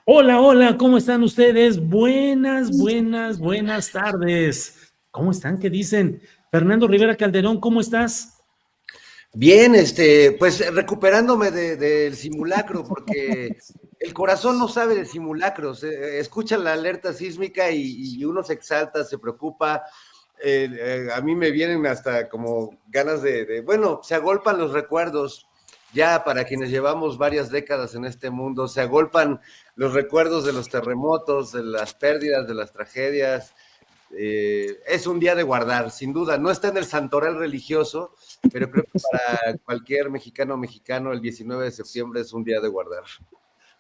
Hola, hola, ¿cómo están ustedes? Buenas tardes. ¿Cómo están? ¿Qué dicen? Fernando Rivera Calderón, ¿cómo estás? Bien, pues recuperándome del simulacro, porque el corazón no sabe de simulacros. Escucha la alerta sísmica y uno se exalta, se preocupa. A mí me vienen hasta como ganas bueno, se agolpan los recuerdos. Ya para quienes llevamos varias décadas en este mundo, se agolpan los recuerdos de los terremotos, de las pérdidas, de las tragedias. Es un día de guardar, sin duda. No está en el santoral religioso, pero creo que para cualquier mexicano o mexicano el 19 de septiembre es un día de guardar.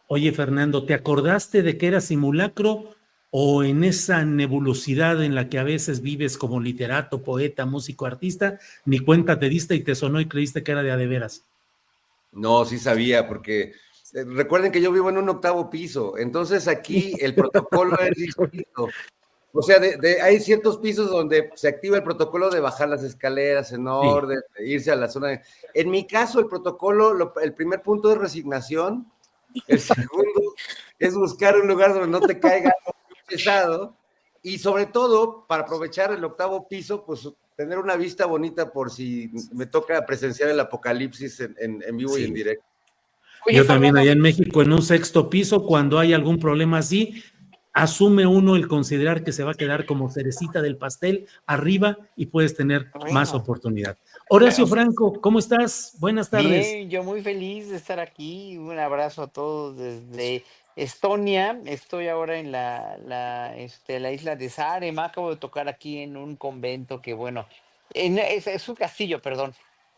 Oye, Fernando, ¿te acordaste de que era simulacro o en esa nebulosidad en la que a veces vives como literato, poeta, músico, artista, ni cuenta te diste y te sonó y creíste que era de a de veras? No, sí sabía, porque recuerden que yo vivo en un octavo piso, entonces aquí el protocolo es distinto. O sea, hay ciertos pisos donde se activa el protocolo de bajar las escaleras en Sí. orden, de irse a la zona. En mi caso, el protocolo, el primer punto es resignación, el segundo es buscar un lugar donde no te caiga algo muy pesado y sobre todo, para aprovechar el octavo piso, pues tener una vista bonita por si me toca presenciar el apocalipsis en vivo y en Sí. directo. Oye, Yo también Fernando, allá en México, en un sexto piso, cuando hay algún problema así, asume uno el considerar que se va a quedar como cerecita del pastel arriba y puedes tener más bueno, oportunidad. Horacio Franco, ¿cómo estás? Buenas tardes. bien, yo muy feliz de estar aquí. Un abrazo a todos desde Estonia. Estoy ahora en la isla de Saaremaa. Acabo de tocar aquí en un convento que, bueno, es un castillo, perdón.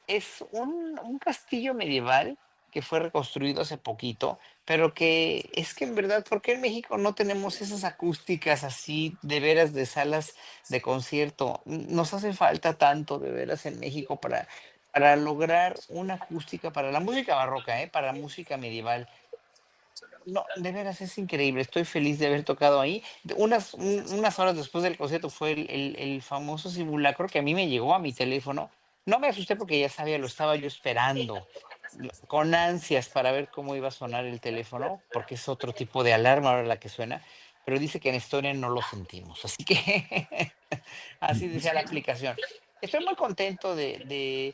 Es un castillo medieval que fue reconstruido hace poquito, pero que es que en verdad, ¿por qué en México no tenemos esas acústicas así de veras de salas de concierto? Nos hace falta tanto de veras en México para lograr una acústica para la música barroca, para la música medieval. No, de veras es increíble. Estoy feliz de haber tocado ahí. Unas horas después del concierto fue el famoso simulacro que a mí me llegó a mi teléfono. No me asusté porque ya sabía, lo estaba yo esperando con ansias para ver cómo iba a sonar el teléfono, porque es otro tipo de alarma ahora la que suena, pero dice que en Estonia no lo sentimos. Así que así decía la aplicación. Estoy muy contento de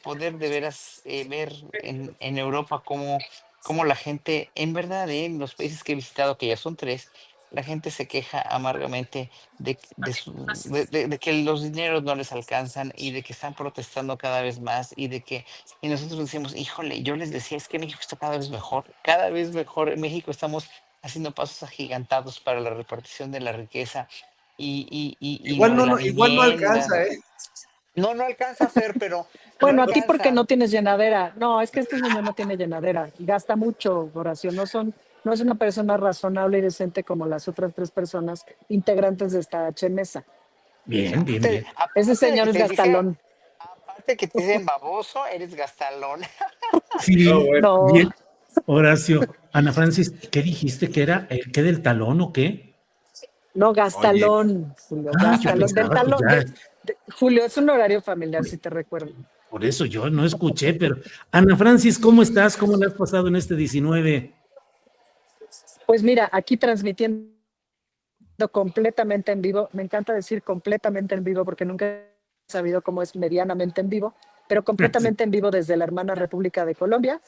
poder de veras ver en Europa cómo la gente, en verdad, en los países que he visitado, que ya son tres, la gente se queja amargamente de que los dineros no les alcanzan y de que están protestando cada vez más y nosotros decimos, híjole, yo les decía, es que México está cada vez mejor. En México estamos haciendo pasos agigantados para la repartición de la riqueza y lo de la Igual no vivienda. alcanza, ¿eh? No, no alcanza a ser, pero no Bueno, a ti porque no alcanza. tienes llenadera. No, es que este señor no tiene llenadera. Gasta mucho, Horacio. No es una persona razonable y decente como las otras tres personas integrantes de esta H mesa. Bien, bien, Aparte, bien. Ese aparte de señor que es te dice, gastalón. aparte que te dicen baboso, eres gastalón. No, Sí, bueno. No, bien. Horacio, Ana Francis, ¿qué dijiste que era? ¿El qué del talón o qué? no, Oye, gastalón, Julio, Ah, yo gastalón. Del pensaba que talón, ya, Julio, es un horario familiar, si te recuerdo. por eso yo no escuché, pero Ana Francis, ¿cómo estás? ¿Cómo le has pasado en este 19? Pues mira, aquí transmitiendo completamente en vivo. Me encanta decir completamente en vivo porque nunca he sabido cómo es medianamente en vivo, pero Sí. completamente en vivo desde la hermana República de Colombia.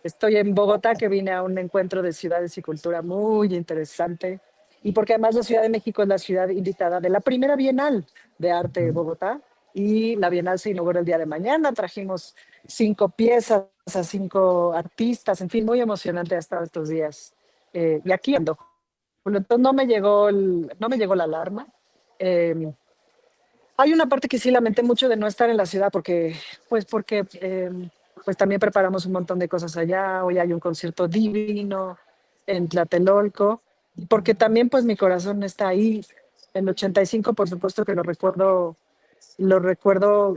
Estoy en Bogotá, que vine a un encuentro de ciudades y cultura muy interesante. Y porque además la Ciudad de México es la ciudad invitada de la primera Bienal de Arte de Bogotá. Y la Bienal se inaugura el día de mañana. Trajimos 5 piezas a 5 artistas. En fin, muy emocionante ha estado estos días. Y aquí ando. Bueno, entonces no me llegó la alarma. Eh, Hay una parte que sí lamenté mucho de no estar en la ciudad porque pues también preparamos un montón de cosas allá. Hoy hay un concierto divino en Tlatelolco, porque también pues mi corazón está ahí. El 85, por supuesto que lo recuerdo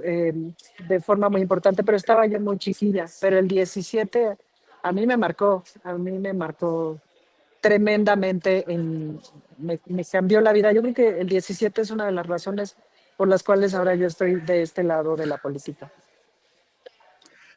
de forma muy importante, pero estaba yo muy chiquilla. Pero el 17 a mí me marcó tremendamente, me cambió la vida. Yo creo que el 17 es una de las razones por las cuales ahora yo estoy de este lado de la política.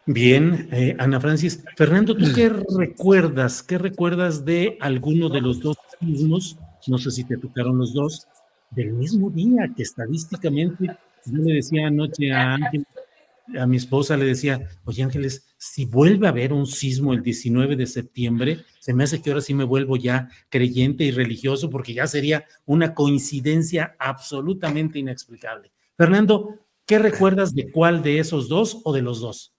Bien, Ana Francis. Fernando, ¿tú qué recuerdas? ¿Qué recuerdas de alguno de los dos sismos? No sé si te tocaron los dos, del mismo día que estadísticamente, yo le decía anoche a Ángel, a mi esposa le decía, oye Ángeles, si vuelve a haber un sismo el 19 de septiembre, se me hace que ahora sí me vuelvo ya creyente y religioso porque ya sería una coincidencia absolutamente inexplicable. Fernando, ¿qué recuerdas de cuál de esos dos o de los dos?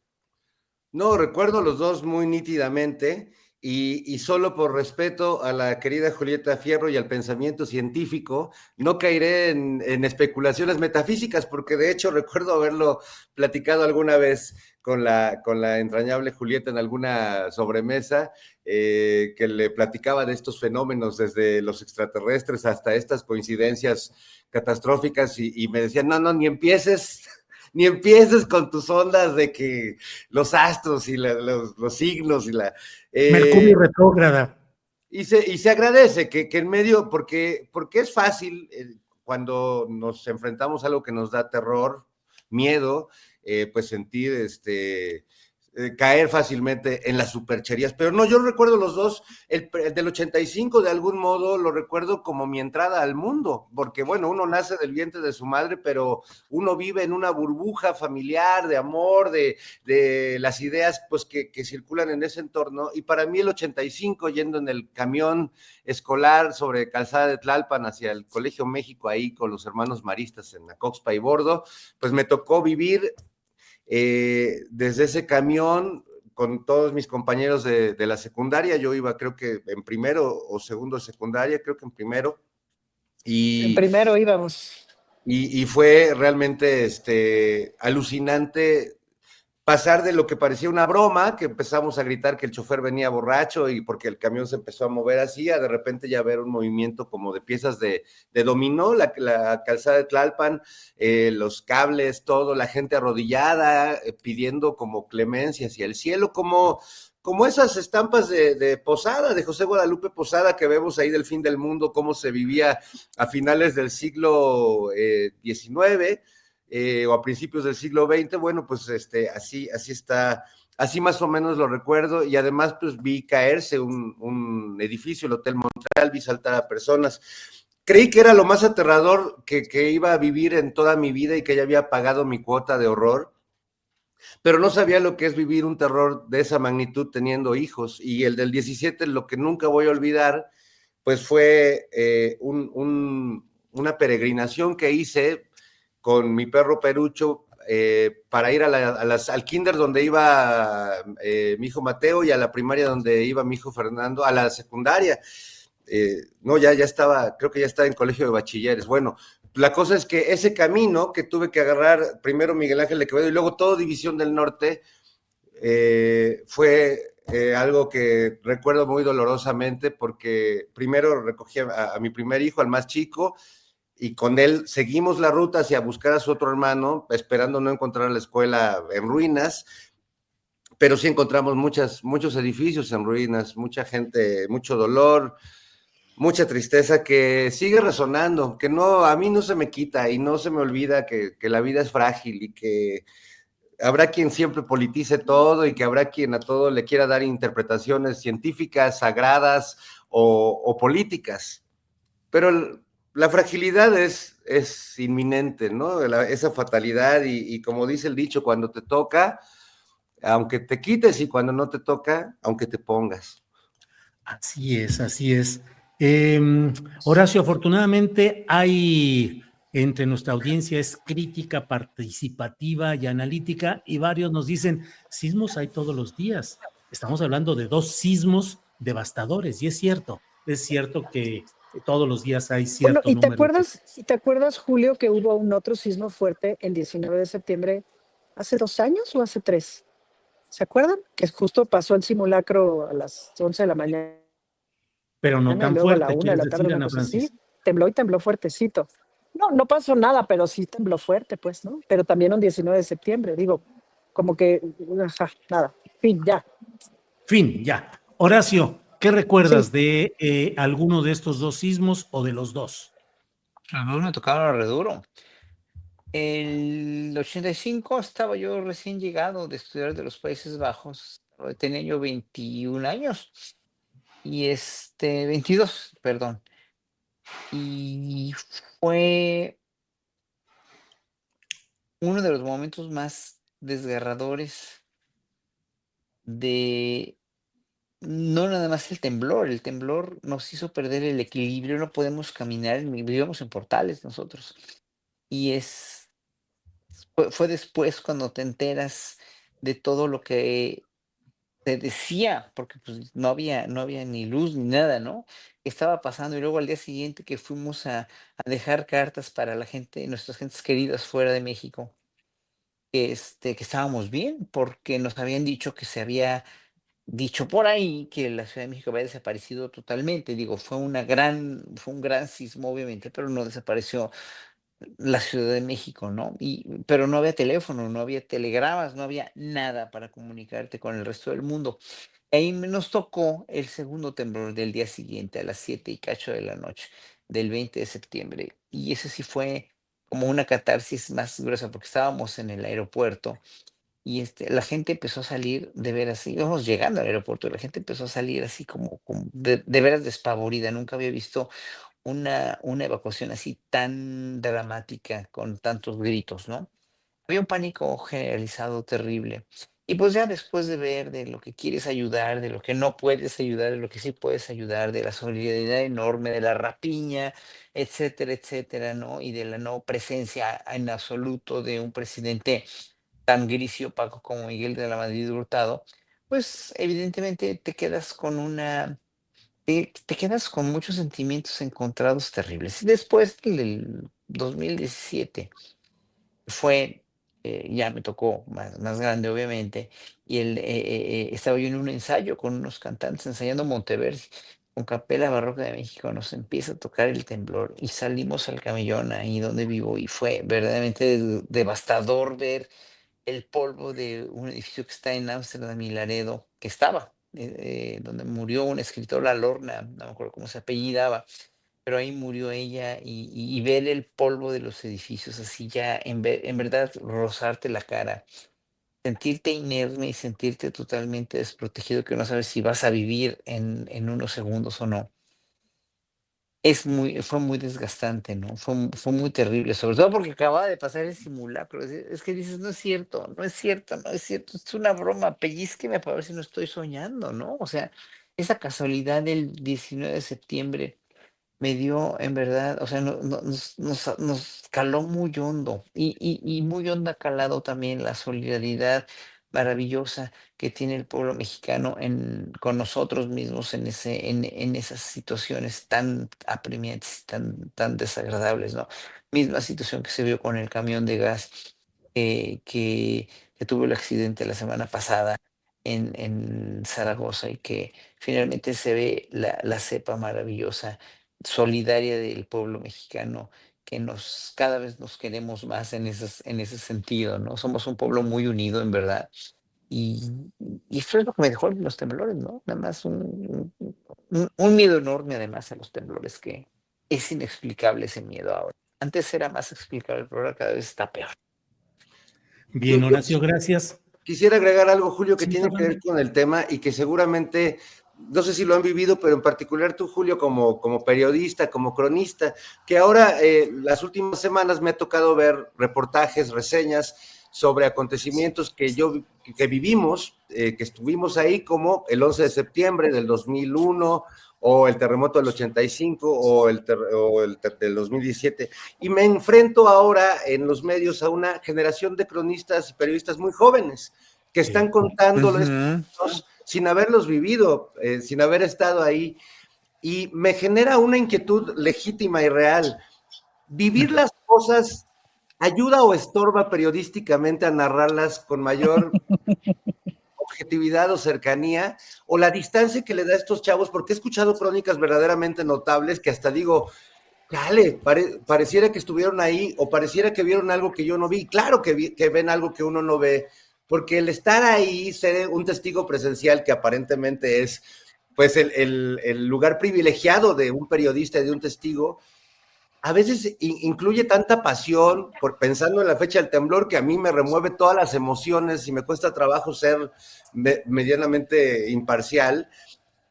No, recuerdo los dos muy nítidamente y solo por respeto a la querida Julieta Fierro y al pensamiento científico, no caeré en especulaciones metafísicas, porque de hecho recuerdo haberlo platicado alguna vez con la entrañable Julieta en alguna sobremesa, que le platicaba de estos fenómenos desde los extraterrestres hasta estas coincidencias catastróficas y me decían, no, no, ni empieces con tus ondas de que los astros y los signos y la... Mercurio retrógrada. Y se agradece que en medio, porque es fácil cuando nos enfrentamos a algo que nos da terror, miedo, pues sentir caer fácilmente en las supercherías. Pero no, yo recuerdo los dos, el del 85 de algún modo lo recuerdo como mi entrada al mundo, porque bueno, uno nace del vientre de su madre, pero uno vive en una burbuja familiar de amor, de las ideas pues que circulan en ese entorno, y para mí el 85, yendo en el camión escolar sobre Calzada de Tlalpan hacia el Colegio México, ahí con los hermanos maristas en Acoxpa y Bordo, pues me tocó vivir desde ese camión con todos mis compañeros de la secundaria. Yo iba creo que en primero o segundo de secundaria, creo que en primero, En y, primero íbamos. y fue realmente alucinante pasar de lo que parecía una broma, que empezamos a gritar que el chofer venía borracho y porque el camión se empezó a mover así, a de repente ya ver un movimiento como de piezas de dominó, la calzada de Tlalpan, los cables, todo, la gente arrodillada, pidiendo como clemencia hacia el cielo, como esas estampas de Posada, de José Guadalupe Posada, que vemos ahí del fin del mundo, cómo se vivía a finales del siglo XIX, o a principios del siglo XX. Bueno, pues así está, así más o menos lo recuerdo, y además pues vi caerse un edificio, el Hotel Montreal, vi saltar a personas. Creí que era lo más aterrador que iba a vivir en toda mi vida y que ya había pagado mi cuota de horror, pero no sabía lo que es vivir un terror de esa magnitud teniendo hijos. Y el del 17, lo que nunca voy a olvidar, pues fue una peregrinación que hice con mi perro Perucho para ir al kinder donde iba mi hijo Mateo, y a la primaria donde iba mi hijo Fernando, a la secundaria. No, ya estaba, creo que ya estaba en colegio de bachilleres. Bueno, la cosa es que ese camino que tuve que agarrar, primero Miguel Ángel de Quevedo y luego todo División del Norte, fue algo que recuerdo muy dolorosamente, porque primero recogí a mi primer hijo, al más chico, y con él seguimos la ruta hacia buscar a su otro hermano, esperando no encontrar la escuela en ruinas, pero sí encontramos muchos edificios en ruinas, mucha gente, mucho dolor, mucha tristeza que sigue resonando, que no, a mí no se me quita y no se me olvida que la vida es frágil y que habrá quien siempre politice todo y que habrá quien a todo le quiera dar interpretaciones científicas, sagradas o políticas. Pero la fragilidad es inminente, ¿no? Esa fatalidad y como dice el dicho, cuando te toca, aunque te quites, y cuando no te toca, aunque te pongas. Así es, así es. Horacio, afortunadamente hay entre nuestra audiencia es crítica, participativa y analítica, y varios nos dicen, sismos hay todos los días. Estamos hablando de dos sismos devastadores, y es cierto que todos los días hay Bueno, cierto número de... y te acuerdas, Julio, que hubo un otro sismo fuerte el 19 de septiembre, hace 2 años o hace 3? ¿Se acuerdan? Que justo pasó el simulacro a las 11 de la mañana Pero no y tan luego a la fuerte, 1 de quieres la tarde, decir, una Ana cosa así. Francis. Tembló y tembló fuertecito. No, no pasó nada, pero sí tembló fuerte, pues, ¿no? Pero también un 19 de septiembre, digo, como que, ajá, nada, fin, ya. Fin, ya. Horacio, ¿qué Sí, recuerdas de alguno de estos dos sismos o de los dos? A mí me tocaron re duro. El 85 estaba yo recién llegado de estudiar de los Países Bajos. Tenía yo 21 años y 22, perdón. Y fue uno de los momentos más desgarradores de no nada más el temblor nos hizo perder el equilibrio, no podemos caminar, vivíamos en Portales nosotros. Y fue después cuando te enteras de todo lo que te decía, porque pues no había ni luz ni nada, ¿no? Estaba pasando y luego al día siguiente que fuimos a dejar cartas para la gente, nuestras gentes queridas fuera de México, que estábamos bien, porque nos habían dicho que se había dicho por ahí que la Ciudad de México había desaparecido totalmente. Digo, fue un gran sismo, obviamente, pero no desapareció la Ciudad de México, ¿no? Pero no había teléfono, no había telegramas, no había nada para comunicarte con el resto del mundo. Ahí nos tocó el segundo temblor del día siguiente, a las 7 y cacho de la noche, del 20 de septiembre. Y ese sí fue como una catarsis más gruesa, porque estábamos en el aeropuerto y la gente empezó a salir de veras, íbamos llegando al aeropuerto, y la gente empezó a salir así como de veras despavorida. Nunca había visto una evacuación así tan dramática, con tantos gritos, ¿no? Había un pánico generalizado terrible. Y pues ya después de ver de lo que quieres ayudar, de lo que no puedes ayudar, de lo que sí puedes ayudar, de la solidaridad enorme, de la rapiña, etcétera, etcétera, ¿no? Y de la no presencia en absoluto de un presidente tan gris y opaco como Miguel de la Madrid Hurtado, pues evidentemente te quedas con muchos sentimientos encontrados terribles. Y después, en el 2017, fue, ya me tocó más grande, obviamente, y estaba yo en un ensayo con unos cantantes ensayando Monteverdi, con Capela Barroca de México. Nos empieza a tocar el temblor y salimos al camellón ahí donde vivo, y fue verdaderamente devastador ver el polvo de un edificio que está en Ámsterdam y Laredo, que estaba, donde murió una escritora, Lorna, no me acuerdo cómo se apellidaba, pero ahí murió ella, y ver el polvo de los edificios así ya, en verdad, rozarte la cara, sentirte inerme y sentirte totalmente desprotegido, que no sabes si vas a vivir en unos segundos o no. Fue muy desgastante, ¿no? Fue muy terrible, sobre todo porque acababa de pasar el simulacro. Es que dices, no es cierto, no es cierto, no es cierto, es una broma, pellizqueme para ver si no estoy soñando, ¿no? O sea, esa casualidad del 19 de septiembre me dio, en verdad, o sea, nos caló muy hondo, y muy hondo ha calado también la solidaridad maravillosa que tiene el pueblo mexicano con nosotros mismos en esas situaciones tan apremiantes, tan desagradables, ¿no? Misma situación que se vio con el camión de gas, que tuvo el accidente la semana pasada en Zaragoza, y que finalmente se ve la cepa maravillosa solidaria del pueblo mexicano, que cada vez nos queremos más en ese sentido, ¿no? Somos un pueblo muy unido, en verdad. Y, y eso es lo que me dejó los temblores, ¿no? Nada más un miedo enorme, además, a los temblores, que es inexplicable ese miedo ahora. Antes era más explicable, pero ahora cada vez está peor. Bien, Horacio, gracias. Quisiera agregar algo, Julio, que Sí, tiene que ver Fernando. con el tema y que seguramente, no sé si lo han vivido, pero en particular tú, Julio, como periodista, como cronista, que ahora las últimas semanas me ha tocado ver reportajes, reseñas sobre acontecimientos que vivimos, que estuvimos ahí, como el 11 de septiembre del 2001, o el terremoto del 85, o el del 2017, y me enfrento ahora en los medios a una generación de cronistas y periodistas muy jóvenes que están Sí. contando Ujú. sin haberlos vivido, sin haber estado ahí, y me genera una inquietud legítima y real. ¿Vivir las cosas ayuda o estorba periodísticamente a narrarlas con mayor objetividad o cercanía, o la distancia que le da a estos chavos? Porque he escuchado crónicas verdaderamente notables que hasta digo, dale, pareciera que estuvieron ahí, o pareciera que vieron algo que yo no vi. Claro que ven algo que uno no ve, porque el estar ahí, ser un testigo presencial, que aparentemente es pues el lugar privilegiado de un periodista y de un testigo, a veces incluye tanta pasión por pensando en la fecha del temblor que a mí me remueve todas las emociones y me cuesta trabajo ser medianamente imparcial.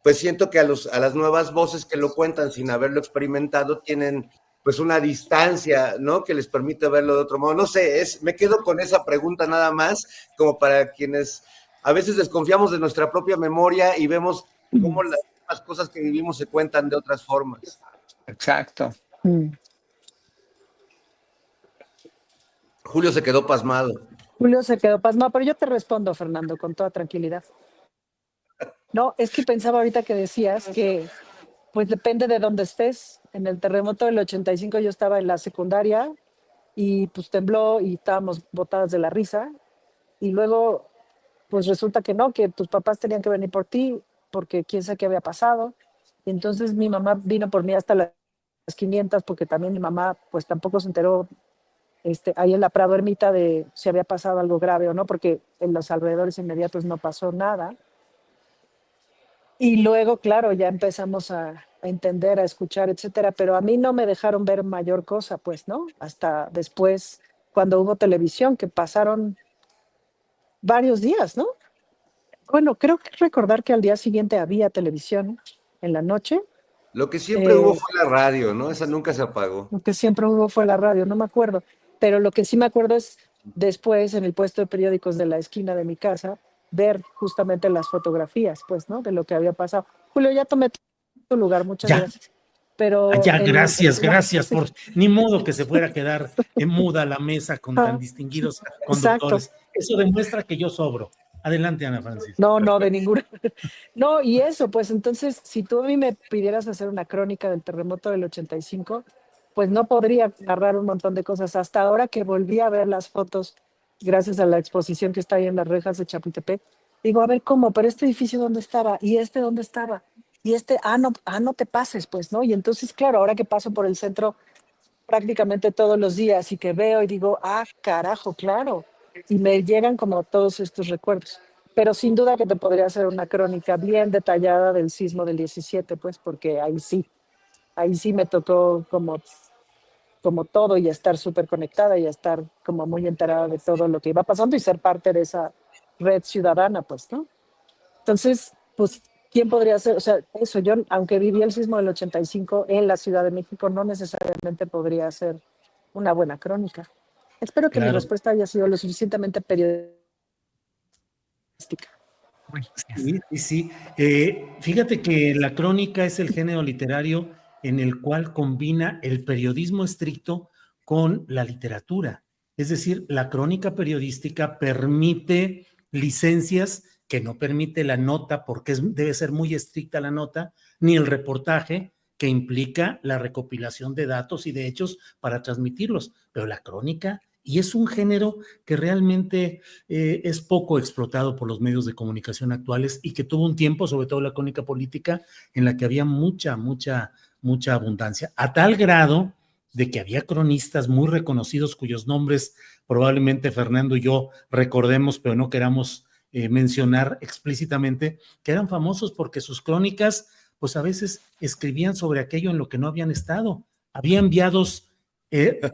Pues siento que a las nuevas voces que lo cuentan sin haberlo experimentado tienen pues una distancia, ¿no? Que les permite verlo de otro modo. No sé, me quedo con esa pregunta nada más, como para quienes a veces desconfiamos de nuestra propia memoria y vemos cómo las cosas que vivimos se cuentan de otras formas. Exacto. Julio se quedó pasmado. Julio se quedó pasmado, pero yo te respondo, Fernando, con toda tranquilidad. No, es que pensaba ahorita que decías que pues depende de dónde estés. En el terremoto del 85 yo estaba en la secundaria y pues tembló y estábamos botadas de la risa. Y luego pues resulta que no, que tus papás tenían que venir por ti porque quién sabe qué había pasado. Y entonces mi mamá vino por mí hasta las 500 porque también mi mamá pues tampoco se enteró ahí en la Prado Ermita de si había pasado algo grave o no, porque en los alrededores inmediatos no pasó nada. Y luego, claro, ya empezamos a entender, a escuchar, etcétera, pero a mí no me dejaron ver mayor cosa, pues, ¿no? Hasta después, cuando hubo televisión, que pasaron varios días, ¿no? Bueno, creo que recordar que al día siguiente había televisión en la noche. Lo que siempre hubo fue la radio, ¿no? Esa nunca se apagó. Lo que siempre hubo fue la radio, no me acuerdo. Pero lo que sí me acuerdo es después, en el puesto de periódicos de la esquina de mi casa, ver justamente las fotografías, pues, ¿no? De lo que había pasado. Julio, ya tomé tu lugar, muchas Ya, gracias. Pero ya, gracias sí. por, ni modo que se fuera a quedar en muda la mesa con tan distinguidos Exacto. conductores. Eso demuestra que yo sobro. Adelante, Ana Francisca. No, de ninguna. No, y eso, pues entonces, si tú a mí me pidieras hacer una crónica del terremoto del 85, pues no podría narrar un montón de cosas. Hasta ahora que volví a ver las fotos, gracias a la exposición que está ahí en las rejas de Chapultepec, digo, a ver cómo, pero este edificio dónde estaba, y este dónde estaba, y no te pases, pues, ¿no? Y entonces, claro, ahora que paso por el centro prácticamente todos los días y que veo y digo, carajo, claro, y me llegan como todos estos recuerdos. Pero sin duda que te podría hacer una crónica bien detallada del sismo del 17, pues, porque ahí sí me tocó como todo y estar súper conectada y estar como muy enterada de todo lo que iba pasando y ser parte de esa red ciudadana, pues, ¿no? Entonces, pues, ¿quién podría ser? O sea, eso, yo, aunque viví el sismo del 85 en la Ciudad de México, no necesariamente podría ser una buena crónica. Espero que mi Claro. respuesta haya sido lo suficientemente periodística. Sí, sí, sí. Fíjate que la crónica es el género literario en el cual combina el periodismo estricto con la literatura. Es decir, la crónica periodística permite licencias que no permite la nota porque debe ser muy estricta la nota, ni el reportaje que implica la recopilación de datos y de hechos para transmitirlos. Pero la crónica, y es un género que realmente es poco explotado por los medios de comunicación actuales y que tuvo un tiempo, sobre todo la crónica política, en la que había mucha abundancia, a tal grado de que había cronistas muy reconocidos cuyos nombres probablemente Fernando y yo recordemos, pero no queramos mencionar explícitamente, que eran famosos porque sus crónicas, pues a veces escribían sobre aquello en lo que no habían estado. Había enviados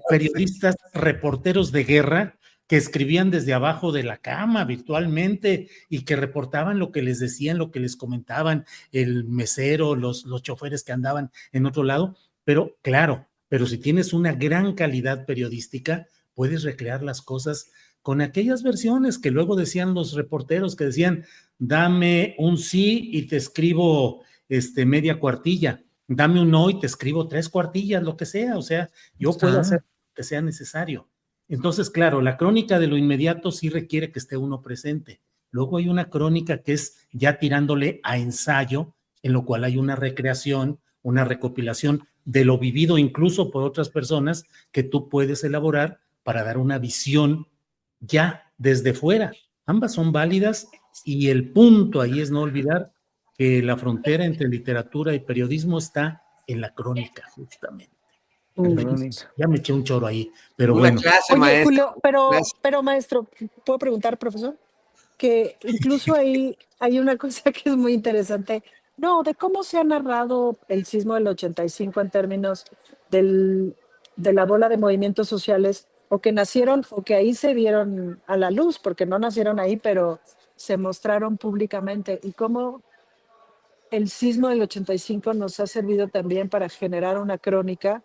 periodistas, reporteros de guerra, que escribían desde abajo de la cama virtualmente y que reportaban lo que les decían, lo que les comentaban el mesero, los choferes que andaban en otro lado. Pero claro, pero si tienes una gran calidad periodística, puedes recrear las cosas con aquellas versiones que luego decían los reporteros, que decían, dame un sí y te escribo media cuartilla, dame un no y te escribo 3 cuartillas, lo que sea, o sea, yo puedo hacer lo que sea necesario. Entonces, claro, la crónica de lo inmediato sí requiere que esté uno presente. Luego hay una crónica que es ya tirándole a ensayo, en lo cual hay una recreación, una recopilación de lo vivido incluso por otras personas que tú puedes elaborar para dar una visión ya desde fuera. Ambas son válidas y el punto ahí es no olvidar que la frontera entre literatura y periodismo está en la crónica, justamente. Ya me eché un choro ahí, pero Una bueno. clase, Oye, maestro. Julio, pero maestro, ¿puedo preguntar, profesor? Que incluso ahí hay una cosa que es muy interesante. No, de cómo se ha narrado el sismo del 85 en términos del de la bola de movimientos sociales o que nacieron o que ahí se dieron a la luz, porque no nacieron ahí, pero se mostraron públicamente, y cómo el sismo del 85 nos ha servido también para generar una crónica,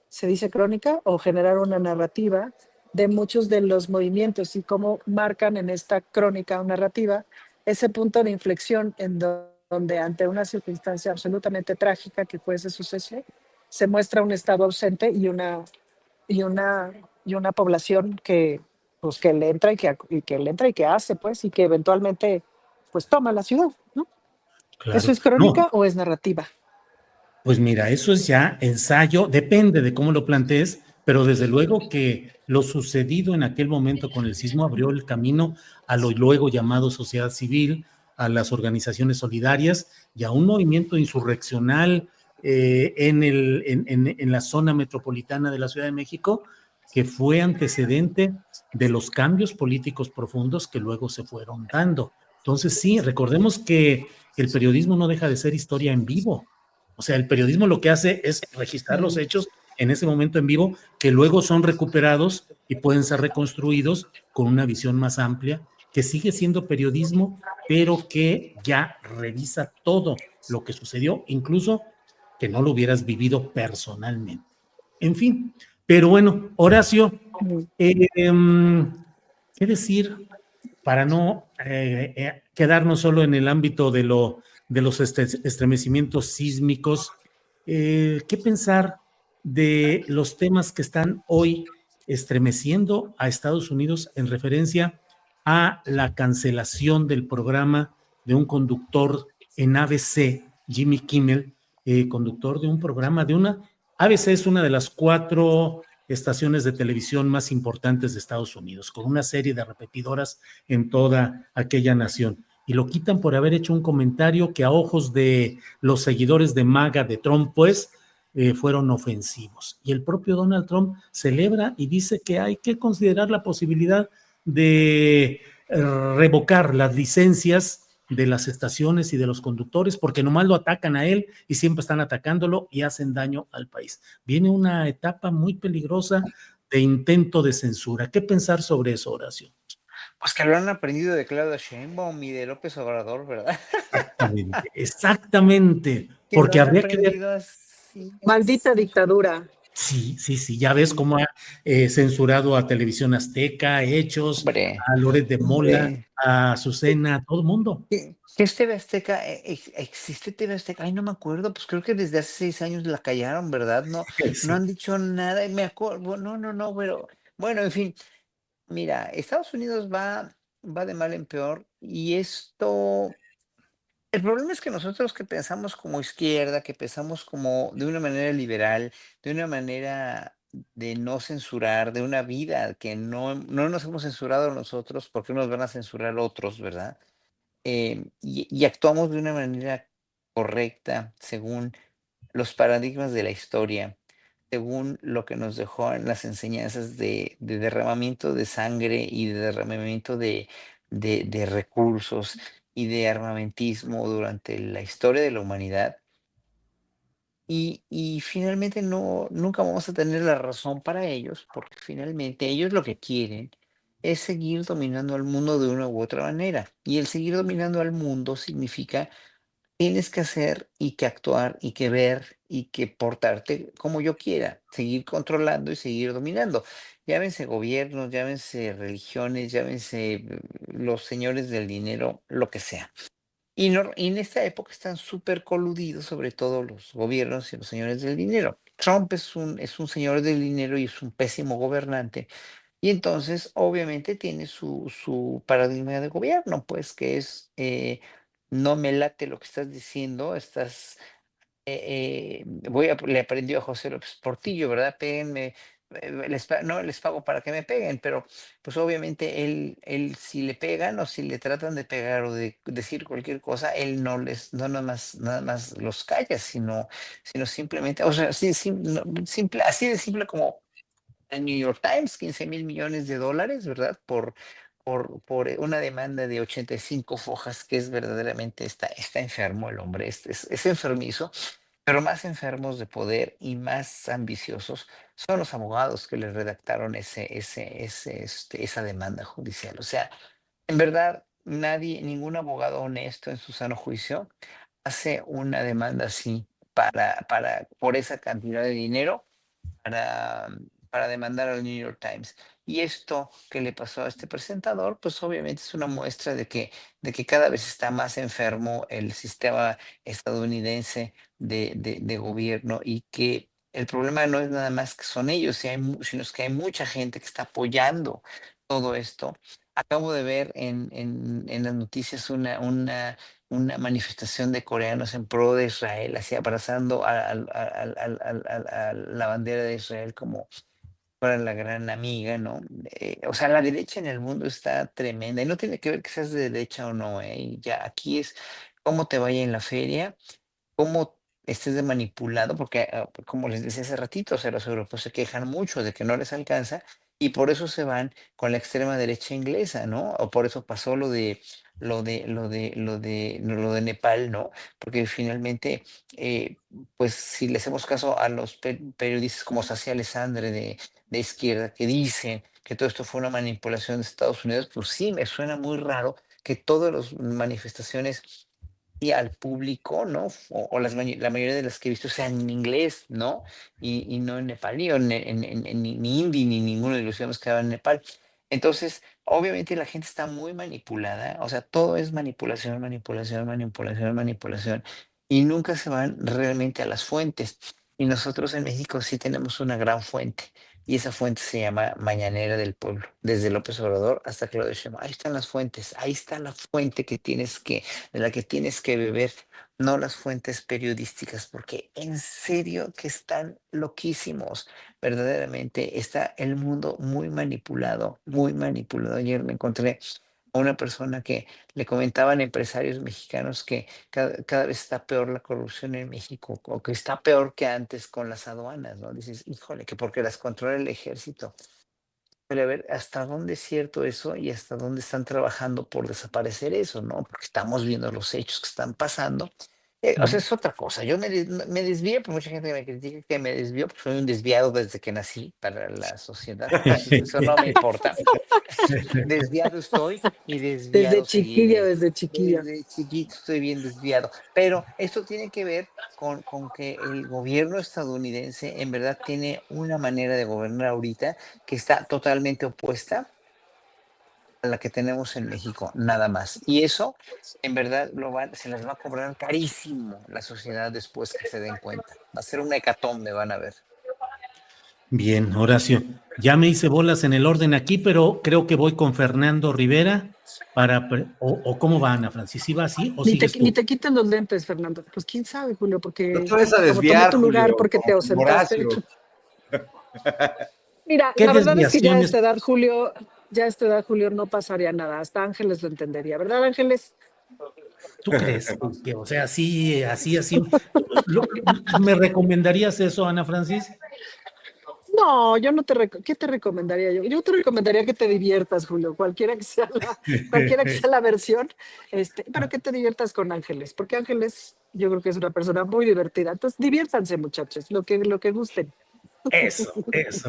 se dice crónica, o generar una narrativa de muchos de los movimientos y cómo marcan en esta crónica o narrativa ese punto de inflexión en donde ante una circunstancia absolutamente trágica que fue ese suceso, se muestra un Estado ausente y una, y una población que, pues, que le entra y que le entra y que hace, pues, y que eventualmente pues toma la ciudad, ¿no? ¿Eso Claro. es crónica No, o es narrativa? pues mira, eso es ya ensayo, depende de cómo lo plantees, pero desde luego que lo sucedido en aquel momento con el sismo abrió el camino a lo luego llamado sociedad civil, a las organizaciones solidarias y a un movimiento insurreccional en la zona metropolitana de la Ciudad de México, que fue antecedente de los cambios políticos profundos que luego se fueron dando. Entonces, sí, recordemos que el periodismo no deja de ser historia en vivo. O sea, el periodismo lo que hace es registrar los Mm, hechos en ese momento en vivo, que luego son recuperados y pueden ser reconstruidos con una visión más amplia, que sigue siendo periodismo, pero que ya revisa todo lo que sucedió, incluso que no lo hubieras vivido personalmente. En fin, pero bueno, Horacio, mm. eh, ¿qué decir para no quedarnos solo en el ámbito de los estremecimientos sísmicos? ¿Qué pensar de los temas que están hoy estremeciendo a Estados Unidos en referencia a la cancelación del programa de un conductor en ABC, Jimmy Kimmel, conductor de un programa de una... ABC es una de las 4 estaciones de televisión más importantes de Estados Unidos, con una serie de repetidoras en toda aquella nación. Y lo quitan por haber hecho un comentario que a ojos de los seguidores de MAGA de Trump, pues, fueron ofensivos. Y el propio Donald Trump celebra y dice que hay que considerar la posibilidad de revocar las licencias de las estaciones y de los conductores, porque nomás lo atacan a él y siempre están atacándolo y hacen daño al país. Viene una etapa muy peligrosa de intento de censura. ¿Qué pensar sobre eso, Horacio? Pues que lo han aprendido de Claudia Sheinbaum y de López Obrador, ¿verdad? Exactamente, exactamente, Que lo porque han habría que ver. aprendido así. Maldita dictadura. Sí, sí, sí, ya ves cómo ha censurado a Televisión Azteca, Hechos, Hombre, a Loret de Mola, hombre. a Azucena, a todo el mundo. ¿Qué es TV Azteca? ¿Existe TV Azteca? Ay, no me acuerdo, pues creo que desde hace 6 años la callaron, ¿verdad? No, no Sí, han dicho nada, y me acuerdo, no, no, no, pero bueno, en fin, mira, Estados Unidos va de mal en peor y esto, el problema es que nosotros que pensamos como izquierda, que pensamos como de una manera liberal, de una manera de no censurar, de una vida que no nos hemos censurado nosotros, ¿por qué nos van a censurar otros, verdad? Y actuamos de una manera correcta según los paradigmas de la historia, según lo que nos dejó en las enseñanzas de derramamiento de sangre y de derramamiento de recursos y de armamentismo durante la historia de la humanidad. Y finalmente nunca vamos a tener la razón para ellos, porque finalmente ellos lo que quieren es seguir dominando al mundo de una u otra manera. Y el seguir dominando al mundo significa tienes que hacer y que actuar y que ver y que portarte como yo quiera, seguir controlando y seguir dominando. Llámense gobiernos, llámense religiones, llámense los señores del dinero, lo que sea. Y en esta época están súper coludidos, sobre todo los gobiernos y los señores del dinero. Trump es un señor del dinero y es un pésimo gobernante. Y entonces, obviamente, tiene su paradigma de gobierno, pues, que es, no me late lo que estás diciendo, le aprendió a José López Portillo, ¿verdad? Péguenme, no les pago para que me peguen, pero pues obviamente él si le pegan o si le tratan de pegar o de decir cualquier cosa, él no nada más los calla, sino simplemente, o sea, así de simple como el New York Times, 15,000 millones de dólares, ¿verdad? Por una demanda de 85 fojas, que es verdaderamente, está enfermo el hombre, es enfermizo. Pero más enfermos de poder y más ambiciosos son los abogados que le redactaron esa demanda judicial. O sea, en verdad, nadie, ningún abogado honesto en su sano juicio hace una demanda así por esa cantidad de dinero para, para demandar al New York Times. Y esto que le pasó a este presentador, pues obviamente es una muestra de que cada vez está más enfermo el sistema estadounidense de gobierno y que el problema no es nada más que son ellos, sino es que hay mucha gente que está apoyando todo esto. Acabo de ver en las noticias una manifestación de coreanos en pro de Israel, así abrazando a la bandera de Israel como para la gran amiga, ¿no? O sea, la derecha en el mundo está tremenda y no tiene que ver que seas de derecha o no, ¿eh? Y ya aquí es cómo te vaya en la feria, cómo estés de manipulado, porque como les decía hace ratito, o sea, los europeos se quejan mucho de que no les alcanza y por eso se van con la extrema derecha inglesa, ¿no? O por eso pasó lo de Nepal, ¿no? Porque finalmente, pues si le hacemos caso a los periodistas como Sasia Alessandre de izquierda que dicen que todo esto fue una manipulación de Estados Unidos, pues sí, me suena muy raro que todas las manifestaciones y al público, ¿no? O la mayoría de las que he visto sean en inglés, ¿no? Y no en nepalí, o ni hindi, ni ninguno de los idiomas que hablan en Nepal. Entonces, obviamente la gente está muy manipulada, o sea, todo es manipulación, manipulación, manipulación, manipulación, y nunca se van realmente a las fuentes. Y nosotros en México sí tenemos una gran fuente, y esa fuente se llama Mañanera del Pueblo, desde López Obrador hasta Claudio Sheinbaum. Ahí están las fuentes, ahí está la fuente de la que tienes que beber, no las fuentes periodísticas, porque en serio que están loquísimos. Verdaderamente está el mundo muy manipulado, muy manipulado. Ayer me encontré a una persona que le comentaban empresarios mexicanos que cada vez está peor la corrupción en México, o que está peor que antes con las aduanas, ¿no? Dices, híjole, que porque las controla el ejército. Pero a ver hasta dónde es cierto eso y hasta dónde están trabajando por desaparecer eso, ¿no? Porque estamos viendo los hechos que están pasando. O sea, es otra cosa. Yo me desvío, por mucha gente que me critica que me desvío, porque soy un desviado desde que nací para la sociedad. Eso no me importa. Desviado estoy y Desde desviado chiquilla, seguiré. desde chiquilla. Desde chiquito estoy bien desviado. Pero esto tiene que ver con que el gobierno estadounidense en verdad tiene una manera de gobernar ahorita que está totalmente opuesta a la que tenemos en México, nada más. Y eso, en verdad, se les va a cobrar carísimo la sociedad después que se den cuenta. Va a ser una hecatombe, van a ver. Bien, Horacio, ya me hice bolas en el orden aquí, pero creo que voy con Fernando Rivera o ¿cómo va, Ana Francis? ¿Sí va así o sigues Ni tú? te quiten los lentes, Fernando. Pues quién sabe, Julio, No te porque vayas a como tomé desviar, tu lugar, Julio, porque te como ausentaste. Horacio. Mira, ¿Qué la verdad es que desviaciones ya a esta edad, Julio, no pasaría nada. Hasta Ángeles lo entendería, ¿verdad, Ángeles? tú crees? O sea, así, así, así. ¿Lo- ¿Me recomendarías eso, Ana Francis? No, yo no ¿qué te recomendaría yo? Yo te recomendaría que te diviertas, Julio, cualquiera que sea la versión, pero que te diviertas con Ángeles, porque Ángeles yo creo que es una persona muy divertida. Entonces, diviértanse, muchachos, lo que gusten. Eso,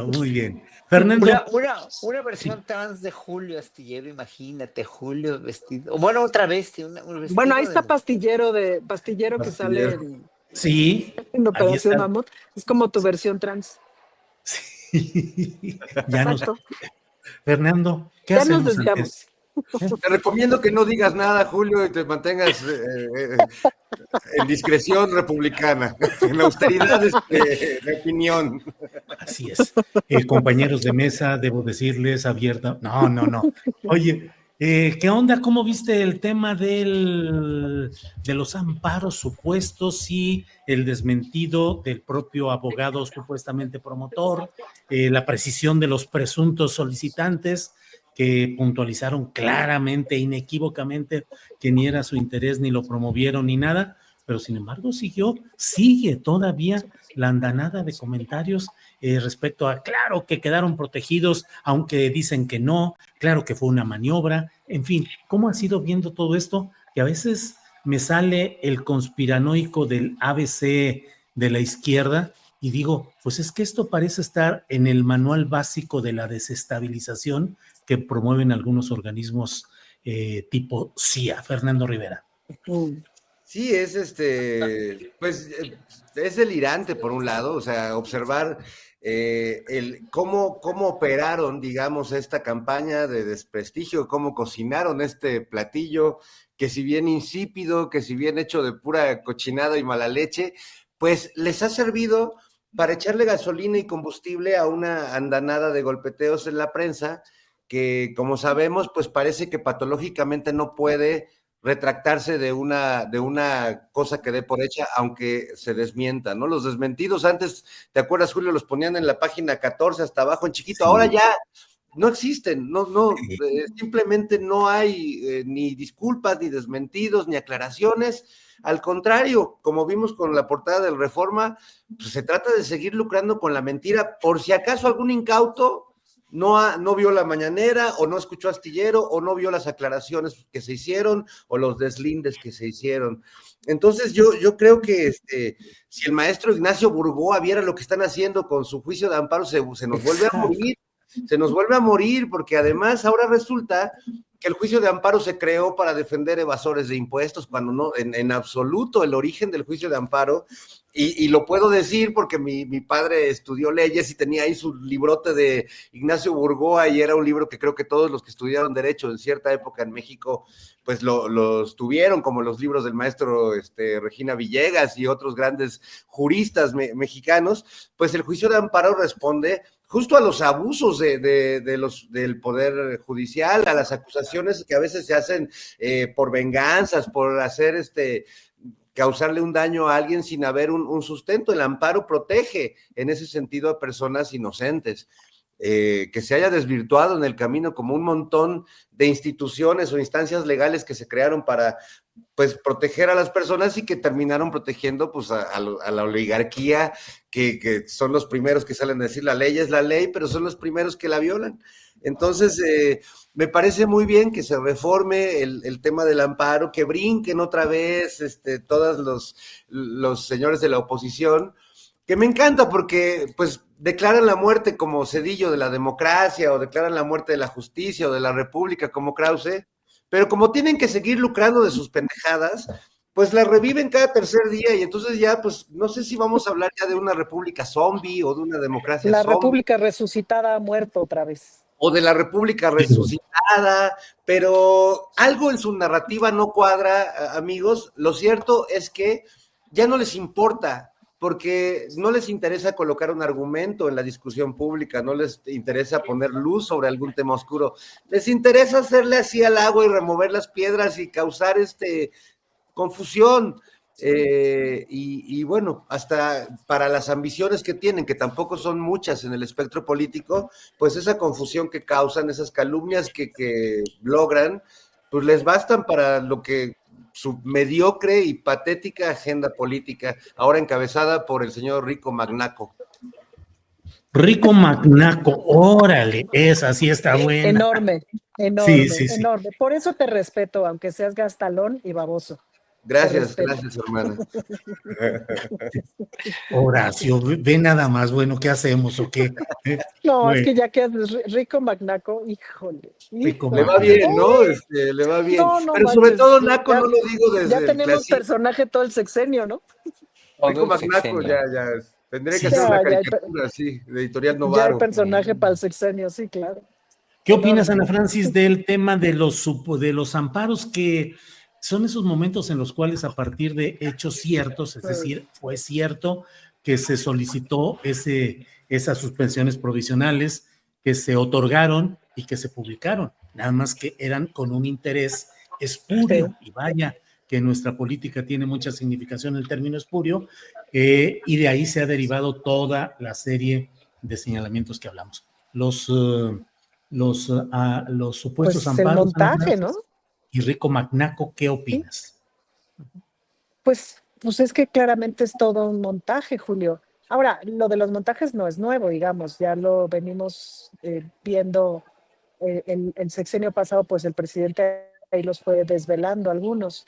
muy bien. Fernando, Una sí. versión trans de Julio Astillero, imagínate, Julio vestido, bueno, otra vez, un Bueno, ahí vestido está de... Pastillero que sale Bastillero. Sí, en ahí Operación está. Mamut. Es como tu versión trans. Sí. Ya nos. Exacto. Fernando, ¿qué Ya nos hacemos antes? desviamos. Te recomiendo que no digas nada, Julio, y te mantengas en discreción republicana, en austeridad de opinión. Así es. Compañeros de mesa, debo decirles abierta. No, no, no. Oye, ¿qué onda? ¿Cómo viste el tema de los amparos supuestos y el desmentido del propio abogado supuestamente promotor, la precisión de los presuntos solicitantes que puntualizaron claramente, inequívocamente, que ni era su interés, ni lo promovieron, ni nada, pero sin embargo sigue todavía la andanada de comentarios respecto a, claro que quedaron protegidos, aunque dicen que no, claro que fue una maniobra, en fin, ¿cómo has ido viendo todo esto? Que a veces me sale el conspiranoico del ABC de la izquierda, y digo, pues es que esto parece estar en el manual básico de la desestabilización que promueven algunos organismos tipo CIA. Fernando Rivera. Mm. Sí, pues es delirante por un lado, o sea, observar cómo operaron, digamos, esta campaña de desprestigio, cómo cocinaron este platillo, que si bien insípido, que si bien hecho de pura cochinada y mala leche, pues les ha servido para echarle gasolina y combustible a una andanada de golpeteos en la prensa, que como sabemos, pues parece que patológicamente no puede retractarse de una cosa que dé por hecha, aunque se desmienta, ¿no? Los desmentidos antes, ¿te acuerdas, Julio? Los ponían en la página 14 hasta abajo en chiquito, Sí. ahora ya no existen, simplemente no hay ni disculpas, ni desmentidos, ni aclaraciones. Al contrario, como vimos con la portada del Reforma, pues se trata de seguir lucrando con la mentira, por si acaso algún incauto no vio la mañanera, o no escuchó Astillero, o no vio las aclaraciones que se hicieron, o los deslindes que se hicieron. Entonces yo creo que si el maestro Ignacio Burgoa viera lo que están haciendo con su juicio de amparo, se nos vuelve a morir. Se nos vuelve a morir, porque además ahora resulta que el juicio de amparo se creó para defender evasores de impuestos, cuando no, en absoluto el origen del juicio de amparo, y lo puedo decir porque mi padre estudió leyes y tenía ahí su librote de Ignacio Burgoa, y era un libro que creo que todos los que estudiaron derecho en cierta época en México, pues los tuvieron, como los libros del maestro Regina Villegas y otros grandes juristas mexicanos. Pues el juicio de amparo responde justo a los abusos del Poder Judicial, a las acusaciones que a veces se hacen por venganzas, por hacer causarle un daño a alguien sin haber un sustento. El amparo protege en ese sentido a personas inocentes. Que se haya desvirtuado en el camino como un montón de instituciones o instancias legales que se crearon para, pues, proteger a las personas, y que terminaron protegiendo, pues, a la oligarquía, que son los primeros que salen a decir la ley es la ley, pero son los primeros que la violan. Entonces, me parece muy bien que se reforme el tema del amparo, que brinquen otra vez todos los señores de la oposición, que me encanta porque, pues, declaran la muerte como Cedillo de la democracia, o declaran la muerte de la justicia o de la república como Krause, pero como tienen que seguir lucrando de sus pendejadas, pues la reviven cada tercer día, y entonces ya, pues, no sé si vamos a hablar ya de una república zombie o de una democracia La zombie, República resucitada ha muerto otra vez. o de la república resucitada, pero algo en su narrativa no cuadra, amigos. Lo cierto es que ya no les importa, porque no les interesa colocar un argumento en la discusión pública, no les interesa poner luz sobre algún tema oscuro, les interesa hacerle así al agua y remover las piedras y causar confusión. Y bueno, hasta para las ambiciones que tienen, que tampoco son muchas en el espectro político, pues esa confusión que causan, esas calumnias que logran, pues les bastan para lo que su mediocre y patética agenda política, ahora encabezada por el señor Rico Magnaco. Rico Magnaco, órale, esa sí está buena. Enorme, Sí, sí, sí. enorme. Por eso te respeto, aunque seas gastalón y baboso. Gracias, hermana. Horacio, ve nada más, bueno, ¿qué hacemos o qué? No, Bueno, es que ya que haces Rico Magnaco, híjole. Rico Le va Magnaco. bien, ¿no? Le va bien. No, no Pero sobre manches, todo, Naco, ya, no lo digo desde ya el tenemos clasismo. personaje todo el sexenio, ¿no? Todo Rico el Magnaco, sexenio. ya. Tendría que Sí, hacer sí. una Ya hay, caricatura así, de Editorial ya hay Novaro. personaje para el sexenio, sí, claro. ¿Qué opinas, Enorme. Ana Francis, del tema de los amparos, que son esos momentos en los cuales, a partir de hechos ciertos, es decir, fue cierto que se solicitó esas suspensiones provisionales, que se otorgaron y que se publicaron, nada más que eran con un interés espurio, y vaya que nuestra política tiene mucha significación el término espurio, y de ahí se ha derivado toda la serie de señalamientos que hablamos. Los supuestos Pues el amparos, Ana montaje, ¿no? Francis, y Rico Magnaco, ¿qué Sí. opinas? Pues es que claramente es todo un montaje, Julio. Ahora, lo de los montajes no es nuevo, digamos, ya lo venimos viendo el sexenio pasado, pues el presidente ahí los fue desvelando algunos.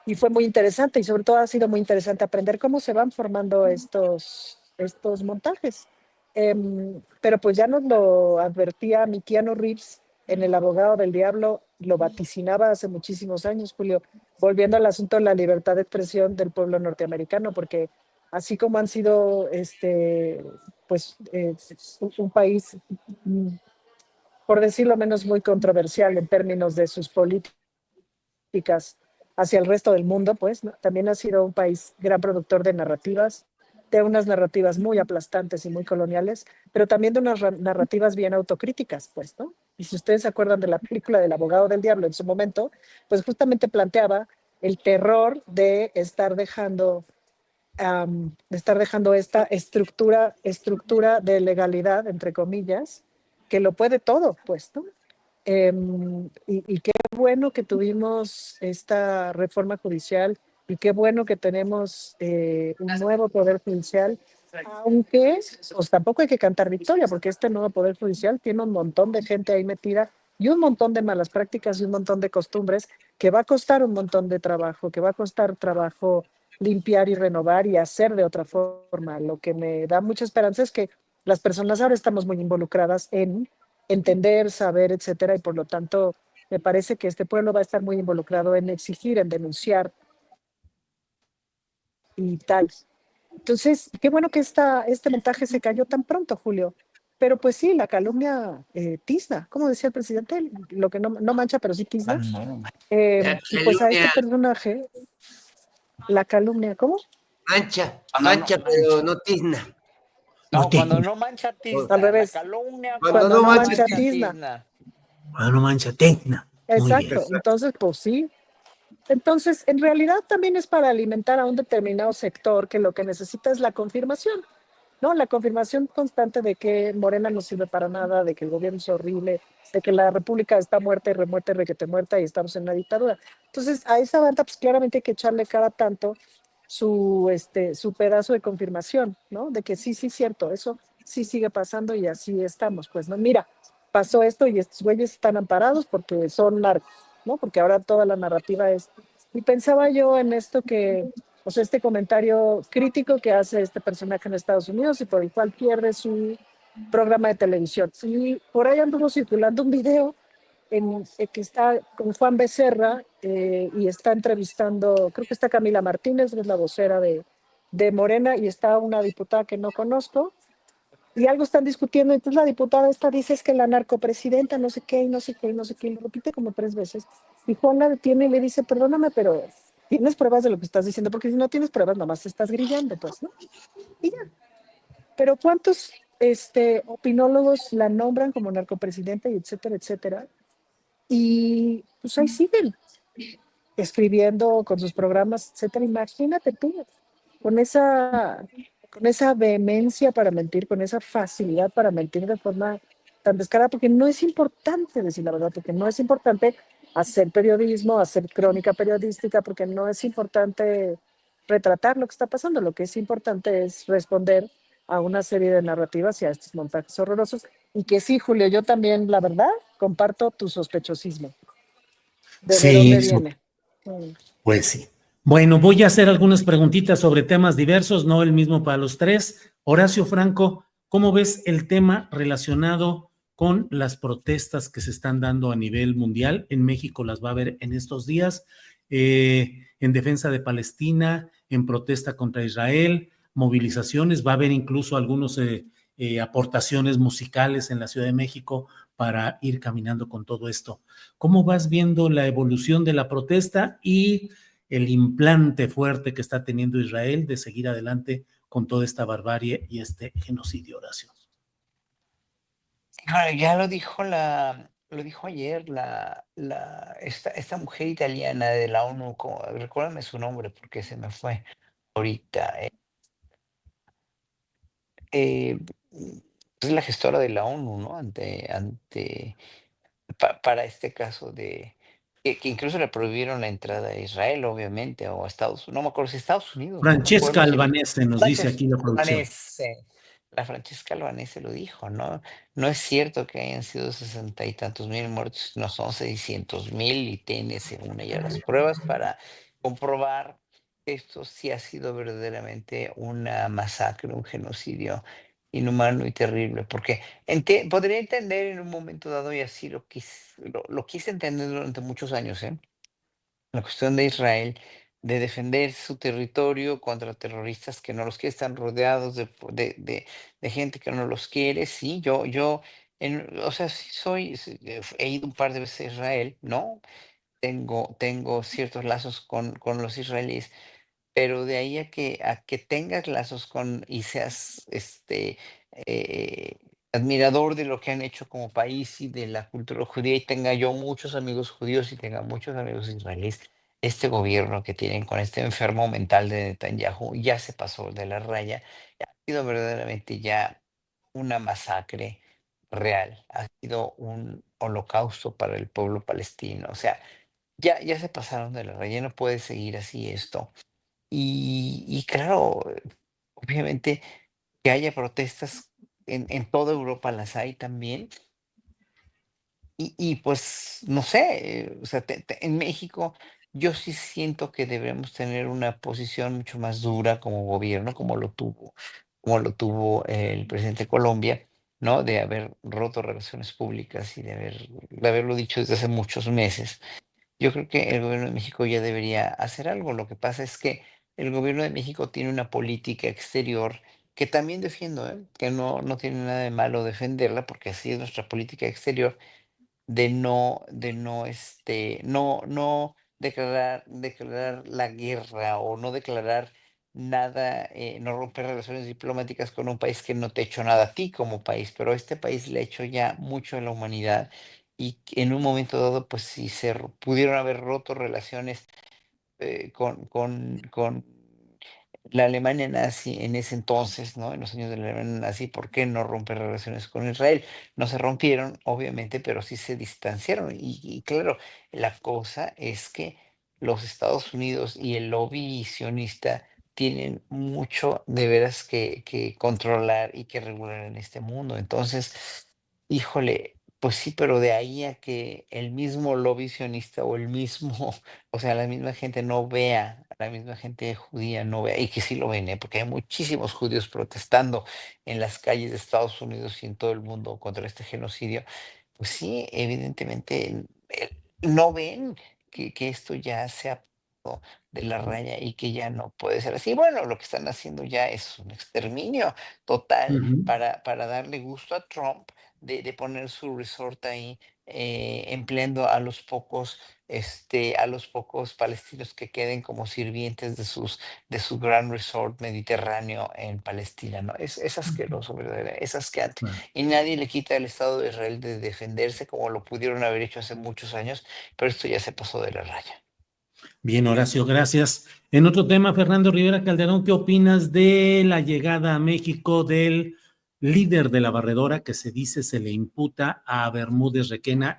y fue muy interesante y sobre todo ha sido muy interesante aprender cómo se van formando estos montajes. Pero pues ya nos lo advertía mi Keanu Reeves en El abogado del diablo, lo vaticinaba hace muchísimos años, Julio, volviendo al asunto de la libertad de expresión del pueblo norteamericano, porque así como han sido pues un país, mm, por decirlo menos, muy controversial en términos de sus políticas hacia el resto del mundo, pues, ¿no? También ha sido un país gran productor de narrativas, de unas narrativas muy aplastantes y muy coloniales, pero también de unas narrativas bien autocríticas, pues, ¿no? Y si ustedes se acuerdan de la película del abogado del diablo en su momento, pues justamente planteaba el terror de estar dejando esta estructura de legalidad, entre comillas, que lo puede todo, pues, ¿no? Y qué bueno que tuvimos esta reforma judicial y qué bueno que tenemos un nuevo poder judicial, aunque pues, tampoco hay que cantar victoria, porque este nuevo poder judicial tiene un montón de gente ahí metida y un montón de malas prácticas y un montón de costumbres que va a costar un montón de trabajo, que va a costar trabajo limpiar y renovar y hacer de otra forma. Lo que me da mucha esperanza es que las personas ahora estamos muy involucradas en entender, saber, etcétera, y por lo tanto me parece que este pueblo va a estar muy involucrado en exigir, en denunciar y tal. Entonces, qué bueno que este montaje se cayó tan pronto, Julio. Pero pues sí, la calumnia tizna, como decía el presidente, lo que no mancha, pero sí Ah, tizna. no, La Y pues a este calumnia personaje, la calumnia, ¿cómo? mancha, cuando no mancha, pero mancha. no tizna. No No, te, cuando no mancha O- Al tizna. La revés, calumnia Cuando cuando cuando no no no mancha, mancha mancha tizna. tizna. tizna. ah, no mancha, tecna. Muy bien. Exacto. Entonces, pues sí. Entonces, en realidad también es para alimentar a un determinado sector que lo que necesita es la confirmación, ¿no? La confirmación constante de que Morena no sirve para nada, de que el gobierno es horrible, de que la República está muerta y remuerta y requete muerta y estamos en una dictadura. Entonces, a esa banda, pues claramente hay que echarle cada tanto su pedazo de confirmación, ¿no? De que sí, sí, cierto, eso sí sigue pasando y así estamos. Pues, ¿no? Mira, pasó esto y estos güeyes están amparados porque son narcos, ¿no? Porque ahora toda la narrativa es... Y pensaba yo en esto o sea, este comentario crítico que hace este personaje en Estados Unidos y por el cual pierde su programa de televisión. Y por ahí anduvo circulando un video que está con Juan Becerra y está entrevistando, creo que está Camila Martínez, que es la vocera de Morena, y está una diputada que no conozco, y algo están discutiendo, entonces la diputada esta dice es que la narcopresidenta no sé qué, y no sé qué, y no sé qué, y lo repite como 3 veces, y Juan la detiene y le dice, perdóname, pero ¿tienes pruebas de lo que estás diciendo? Porque si no tienes pruebas, nomás te estás grillando, pues, ¿no? Y ya. Pero ¿cuántos opinólogos la nombran como narcopresidenta y etcétera, etcétera? Y pues ahí siguen escribiendo con sus programas, etcétera. Imagínate tú, con esa, con esa vehemencia para mentir, con esa facilidad para mentir de forma tan descarada, porque no es importante decir la verdad, porque no es importante hacer periodismo, hacer crónica periodística, porque no es importante retratar lo que está pasando, lo que es importante es responder a una serie de narrativas y a estos montajes horrorosos. Y que sí, Julio, yo también, la verdad, comparto tu sospechosismo. ¿De Sí, dónde eso, viene? Mm. pues sí. Bueno, voy a hacer algunas preguntitas sobre temas diversos, no el mismo para los tres. Horacio Franco, ¿cómo ves el tema relacionado con las protestas que se están dando a nivel mundial? En México las va a haber en estos días, en defensa de Palestina, en protesta contra Israel, movilizaciones, va a haber incluso algunos aportaciones musicales en la Ciudad de México para ir caminando con todo esto. ¿Cómo vas viendo la evolución de la protesta y el implante fuerte que está teniendo Israel de seguir adelante con toda esta barbarie y este genocidio, Horacio? Ya lo dijo ayer esta mujer italiana de la ONU, recuérdame su nombre porque se me fue ahorita. Eh, es la gestora de la ONU, ¿no? Para este caso que incluso le prohibieron la entrada a Israel, obviamente, o a Estados Unidos, no me acuerdo si Estados Unidos, no me Francesca acuerdo si Albanese nos dice Francesca aquí la producción. Albanese, la Francesca Albanese lo dijo, ¿no? No es cierto que hayan sido 60 y tantos mil muertos, no son 600,000 y tiene, según ella, las pruebas para comprobar que esto sí ha sido verdaderamente una masacre, un genocidio inhumano y terrible, porque podría entender en un momento dado, y así lo quise entender durante muchos años, la cuestión de Israel, de defender su territorio contra terroristas que no los quieren, están rodeados de gente que no los quiere. Sí, o sea, sí he ido un par de veces a Israel, ¿no? Tengo ciertos lazos con los israelíes, pero de ahí a que tengas lazos con y seas eh, admirador de lo que han hecho como país y de la cultura judía, y tenga yo muchos amigos judíos y tenga muchos amigos israelíes, este gobierno que tienen con este enfermo mental de Netanyahu ya se pasó de la raya, ha sido verdaderamente ya una masacre real, ha sido un holocausto para el pueblo palestino. O sea, ya se pasaron de la raya, no puede seguir así esto. Y claro, obviamente que haya protestas en toda Europa, las hay también. Y pues, no sé, o sea, en México yo sí siento que debemos tener una posición mucho más dura como gobierno, como lo tuvo el presidente de Colombia, ¿no? De haber roto relaciones públicas y de haberlo dicho desde hace muchos meses. Yo creo que el gobierno de México ya debería hacer algo. Lo que pasa es que el gobierno de México tiene una política exterior que también defiendo, que no tiene nada de malo defenderla, porque así es nuestra política exterior, no declarar la guerra o no declarar nada, no romper relaciones diplomáticas con un país que no te ha hecho nada a ti como país, pero este país le ha hecho ya mucho a la humanidad, y que en un momento dado, pues si pudieron haber roto relaciones con la Alemania nazi en ese entonces, ¿no? En los años de la Alemania nazi, ¿por qué no romper relaciones con Israel? No se rompieron, obviamente, pero sí se distanciaron. Y claro, la cosa es que los Estados Unidos y el lobby sionista tienen mucho de veras que controlar y que regular en este mundo. Entonces, híjole, pues sí, pero de ahí a que el mismo lobby sionista o el mismo, o sea, la misma gente no vea, la misma gente judía no vea, y que sí lo ven, porque hay muchísimos judíos protestando en las calles de Estados Unidos y en todo el mundo contra este genocidio. Pues sí, evidentemente no ven que esto ya se ha pasado de la raya y que ya no puede ser así. Bueno, lo que están haciendo ya es un exterminio total Ujú. para darle gusto a Trump de poner su resort ahí, empleando a los pocos palestinos que queden como sirvientes de su gran resort mediterráneo en Palestina, ¿no? Es asqueroso, ¿verdad? Es asqueante. Claro. Y nadie le quita al Estado de Israel de defenderse como lo pudieron haber hecho hace muchos años, pero esto ya se pasó de la raya. Bien, Horacio, gracias. En otro tema, Fernando Rivera Calderón, ¿qué opinas de la llegada a México del líder de la barredora que se dice se le imputa a Bermúdez Requena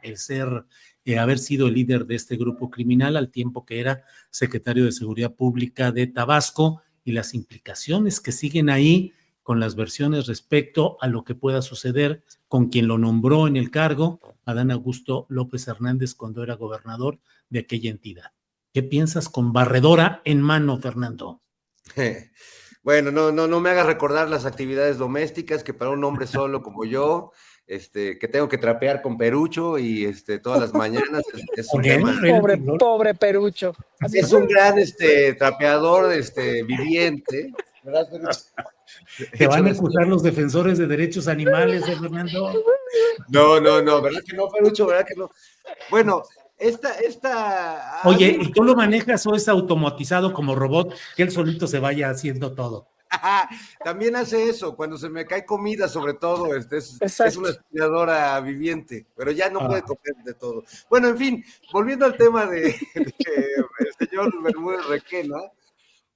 haber sido el líder de este grupo criminal al tiempo que era secretario de Seguridad Pública de Tabasco, y las implicaciones que siguen ahí con las versiones respecto a lo que pueda suceder con quien lo nombró en el cargo, Adán Augusto López Hernández, cuando era gobernador de aquella entidad? ¿Qué piensas con barredora en mano, Fernando? Bueno, no me hagas recordar las actividades domésticas que para un hombre solo como yo, que tengo que trapear con Perucho y todas las mañanas es un tema. Bueno, Pobre, pobre Perucho. Así, Es un gran trapeador viviente, ¿verdad, Perucho? De te hecho, van a acusar los defensores de derechos animales, Fernando. no, ¿verdad que no, Perucho? ¿Verdad que no? Bueno, ha Oye, habido. ¿y tú lo manejas o es automatizado como robot que él solito se vaya haciendo todo? También hace eso, cuando se me cae comida, sobre todo, es una exacto. aspiradora viviente, pero ya no puede Ah, comer de todo. Bueno, en fin, volviendo al tema de el señor Bermúdez Requena,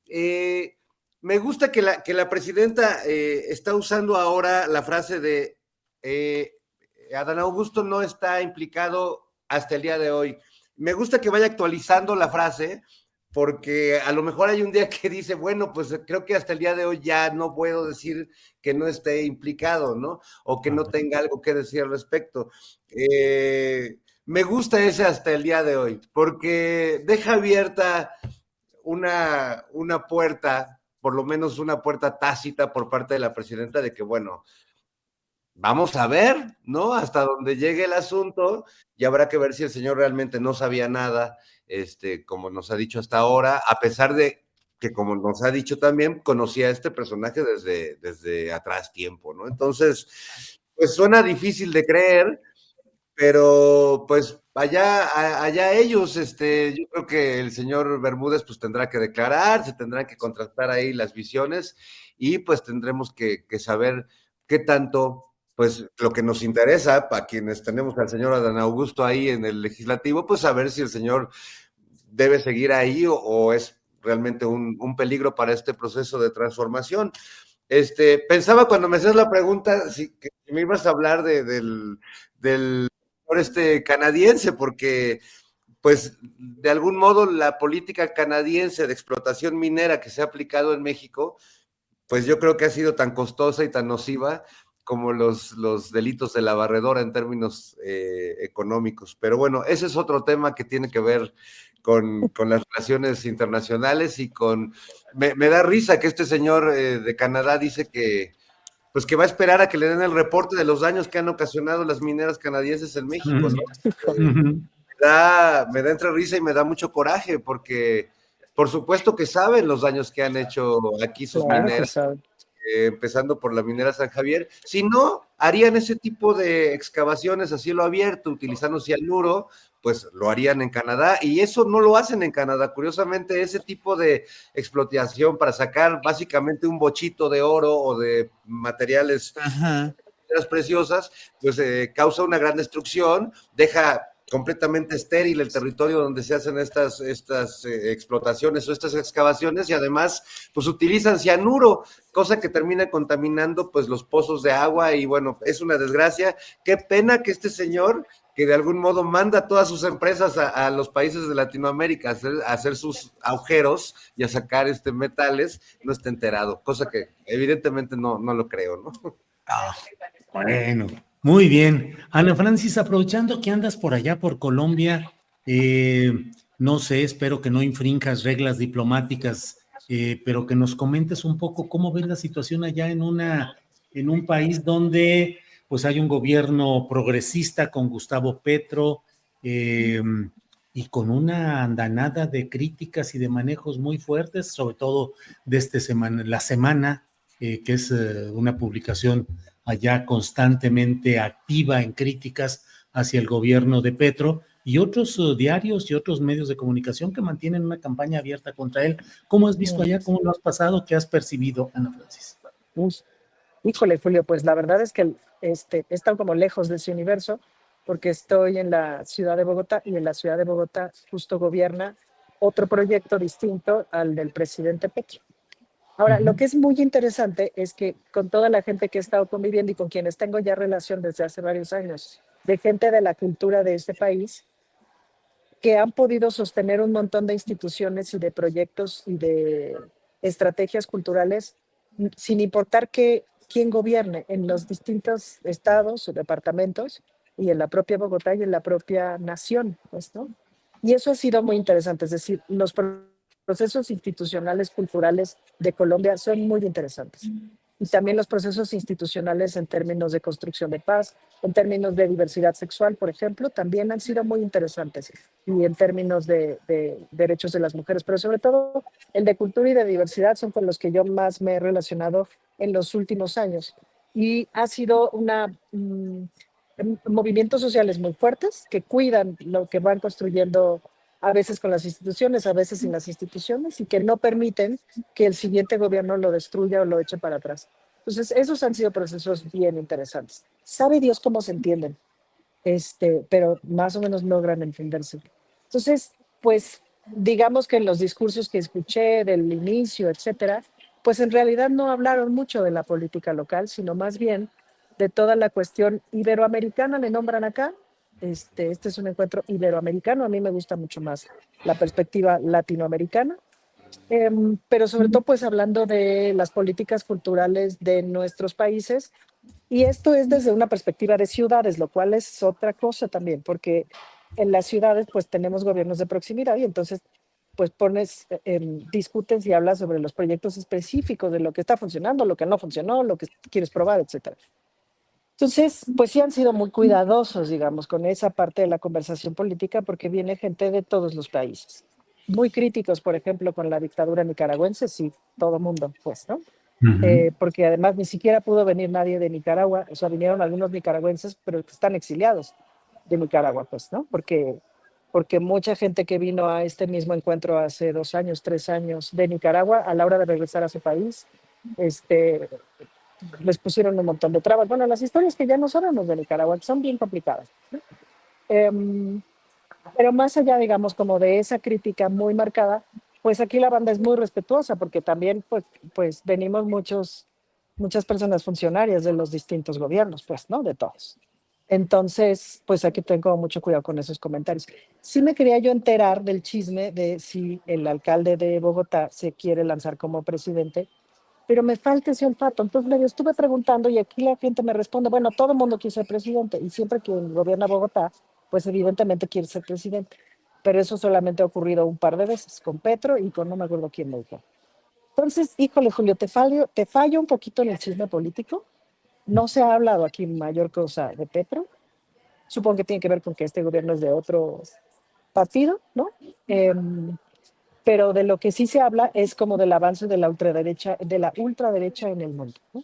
eh, me gusta que la presidenta está usando ahora la frase de eh, Adán Augusto no está implicado hasta el día de hoy. Me gusta que vaya actualizando la frase, porque a lo mejor hay un día que dice, bueno, pues creo que hasta el día de hoy ya no puedo decir que no esté implicado, ¿no? O que no tenga algo que decir al respecto. Me gusta ese hasta el día de hoy, porque deja abierta una puerta, por lo menos una puerta tácita por parte de la presidenta de que, bueno, vamos a ver, ¿no? Hasta donde llegue el asunto y habrá que ver si el señor realmente no sabía nada, como nos ha dicho hasta ahora, a pesar de que, como nos ha dicho también, conocía a este personaje desde atrás tiempo, ¿no? Entonces, pues suena difícil de creer, pero pues allá ellos, yo creo que el señor Bermúdez pues tendrá que declarar, se tendrán que contrastar ahí las visiones y pues tendremos que saber qué tanto, pues lo que nos interesa, para quienes tenemos al señor Adán Augusto ahí en el legislativo, pues saber si el señor debe seguir ahí o es realmente un peligro para este proceso de transformación. Pensaba cuando me hacías la pregunta que me ibas a hablar del canadiense, porque pues de algún modo la política canadiense de explotación minera que se ha aplicado en México, pues yo creo que ha sido tan costosa y tan nociva como los delitos de la barredora en términos económicos. Pero bueno, ese es otro tema que tiene que ver con las relaciones internacionales y me da risa que este señor de Canadá dice pues que va a esperar a que le den el reporte de los daños que han ocasionado las mineras canadienses en México, ¿no? Me da entre risa y me da mucho coraje porque por supuesto que saben los daños que han hecho aquí sus mineras, empezando por la minera San Javier. Si no, harían ese tipo de excavaciones a cielo abierto utilizando cianuro, pues lo harían en Canadá, y eso no lo hacen en Canadá. Curiosamente, ese tipo de explotación para sacar básicamente un bochito de oro o de materiales preciosas, pues causa una gran destrucción, deja completamente estéril el territorio donde se hacen estas explotaciones o estas excavaciones, y además pues utilizan cianuro, cosa que termina contaminando pues los pozos de agua, y bueno, es una desgracia. Qué pena que este señor, que de algún modo manda todas sus empresas a los países de Latinoamérica a hacer sus agujeros y a sacar metales, no esté enterado, cosa que evidentemente no lo creo, ¿no? Bueno, muy bien. Ana Francis, aprovechando que andas por allá, por Colombia, no sé, espero que no infrinjas reglas diplomáticas, pero que nos comentes un poco cómo ves la situación allá en un país donde pues hay un gobierno progresista con Gustavo Petro, y con una andanada de críticas y de manejos muy fuertes, sobre todo de La Semana, que es una publicación allá constantemente activa en críticas hacia el gobierno de Petro, y otros diarios y otros medios de comunicación que mantienen una campaña abierta contra él. ¿Cómo has visto allá? ¿Cómo lo has pasado? ¿Qué has percibido, Ana Francis? Híjole, Julio, pues la verdad es que he estado como lejos de ese universo porque estoy en la ciudad de Bogotá, y en la ciudad de Bogotá justo gobierna otro proyecto distinto al del presidente Petro. Ahora, lo que es muy interesante es que con toda la gente que he estado conviviendo y con quienes tengo ya relación desde hace varios años, de gente de la cultura de este país, que han podido sostener un montón de instituciones y de proyectos y de estrategias culturales, sin importar quién gobierne en los distintos estados o departamentos, y en la propia Bogotá y en la propia nación, pues, ¿no? Y eso ha sido muy interesante, es decir, los procesos institucionales culturales de Colombia son muy interesantes. Y también los procesos institucionales en términos de construcción de paz, en términos de diversidad sexual, por ejemplo, también han sido muy interesantes. Y en términos de derechos de las mujeres, pero sobre todo el de cultura y de diversidad son con los que yo más me he relacionado en los últimos años. Y ha sido movimientos sociales muy fuertes que cuidan lo que van construyendo, a veces con las instituciones, a veces sin las instituciones, y que no permiten que el siguiente gobierno lo destruya o lo eche para atrás. Entonces, esos han sido procesos bien interesantes. Sabe Dios cómo se entienden, pero más o menos logran entenderse. Entonces, pues, digamos que en los discursos que escuché del inicio, etcétera, pues en realidad no hablaron mucho de la política local, sino más bien de toda la cuestión iberoamericana, le nombran acá. Este es un encuentro iberoamericano. A mí me gusta mucho más la perspectiva latinoamericana, pero sobre todo pues hablando de las políticas culturales de nuestros países, y esto es desde una perspectiva de ciudades, lo cual es otra cosa también, porque en las ciudades pues tenemos gobiernos de proximidad, y entonces pues pones, discutes y hablas sobre los proyectos específicos de lo que está funcionando, lo que no funcionó, lo que quieres probar, etcétera. Entonces, pues sí han sido muy cuidadosos, digamos, con esa parte de la conversación política, porque viene gente de todos los países. Muy críticos, por ejemplo, con la dictadura nicaragüense, sí, todo mundo, pues, ¿no? Ujú. Porque además ni siquiera pudo venir nadie de Nicaragua, o sea, vinieron algunos nicaragüenses, pero que están exiliados de Nicaragua, pues, ¿no? Porque mucha gente que vino a este mismo encuentro hace 2 años, 3 años de Nicaragua, a la hora de regresar a su país, este, les pusieron un montón de trabas. Bueno, las historias que ya no sabemos de Nicaragua, que son bien complicadas. Em, pero más allá, digamos, como de esa crítica muy marcada, pues aquí la banda es muy respetuosa porque también, pues venimos muchas personas funcionarias de los distintos gobiernos, pues, ¿no? De todos. Entonces, pues aquí tengo mucho cuidado con esos comentarios. Sí me quería yo enterar del chisme de si el alcalde de Bogotá se quiere lanzar como presidente, pero me falta ese olfato. Entonces medio estuve preguntando y aquí la gente me responde, bueno, todo el mundo quiere ser presidente y siempre que gobierna Bogotá, pues evidentemente quiere ser presidente. Pero eso solamente ha ocurrido un par de veces, con Petro y con no me acuerdo quién me dijo. Entonces, híjole, Julio, te fallo un poquito en el chisme político. No se ha hablado aquí mayor cosa de Petro. Supongo que tiene que ver con que este gobierno es de otro partido, ¿no? Pero de lo que sí se habla es como del avance de la ultraderecha en el mundo, ¿no?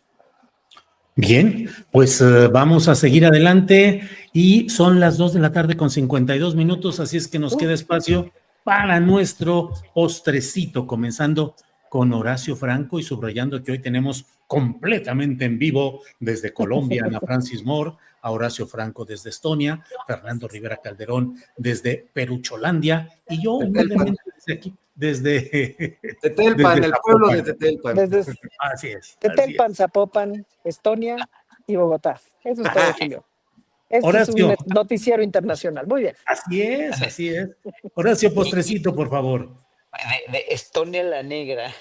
Bien, pues vamos a seguir adelante y son las 2 de la tarde con 52 minutos, así es que nos queda Uf, espacio para nuestro postrecito, comenzando con Horacio Franco y subrayando que hoy tenemos completamente en vivo desde Colombia Ana Francis Moore, a Horacio Franco desde Estonia, Fernando Rivera Calderón desde Perucholandia y yo Tetelpan, humildemente desde aquí, desde, Tetelpan, desde el pueblo de Zapopan. Tetelpan. desde Así es, así Tetelpan, es. Zapopan, Estonia y Bogotá. Eso es todo, Julio. Este es un Horacio, noticiero internacional. Muy bien. así es, así es. Horacio, Y postrecito, por favor. de Estonia la Negra.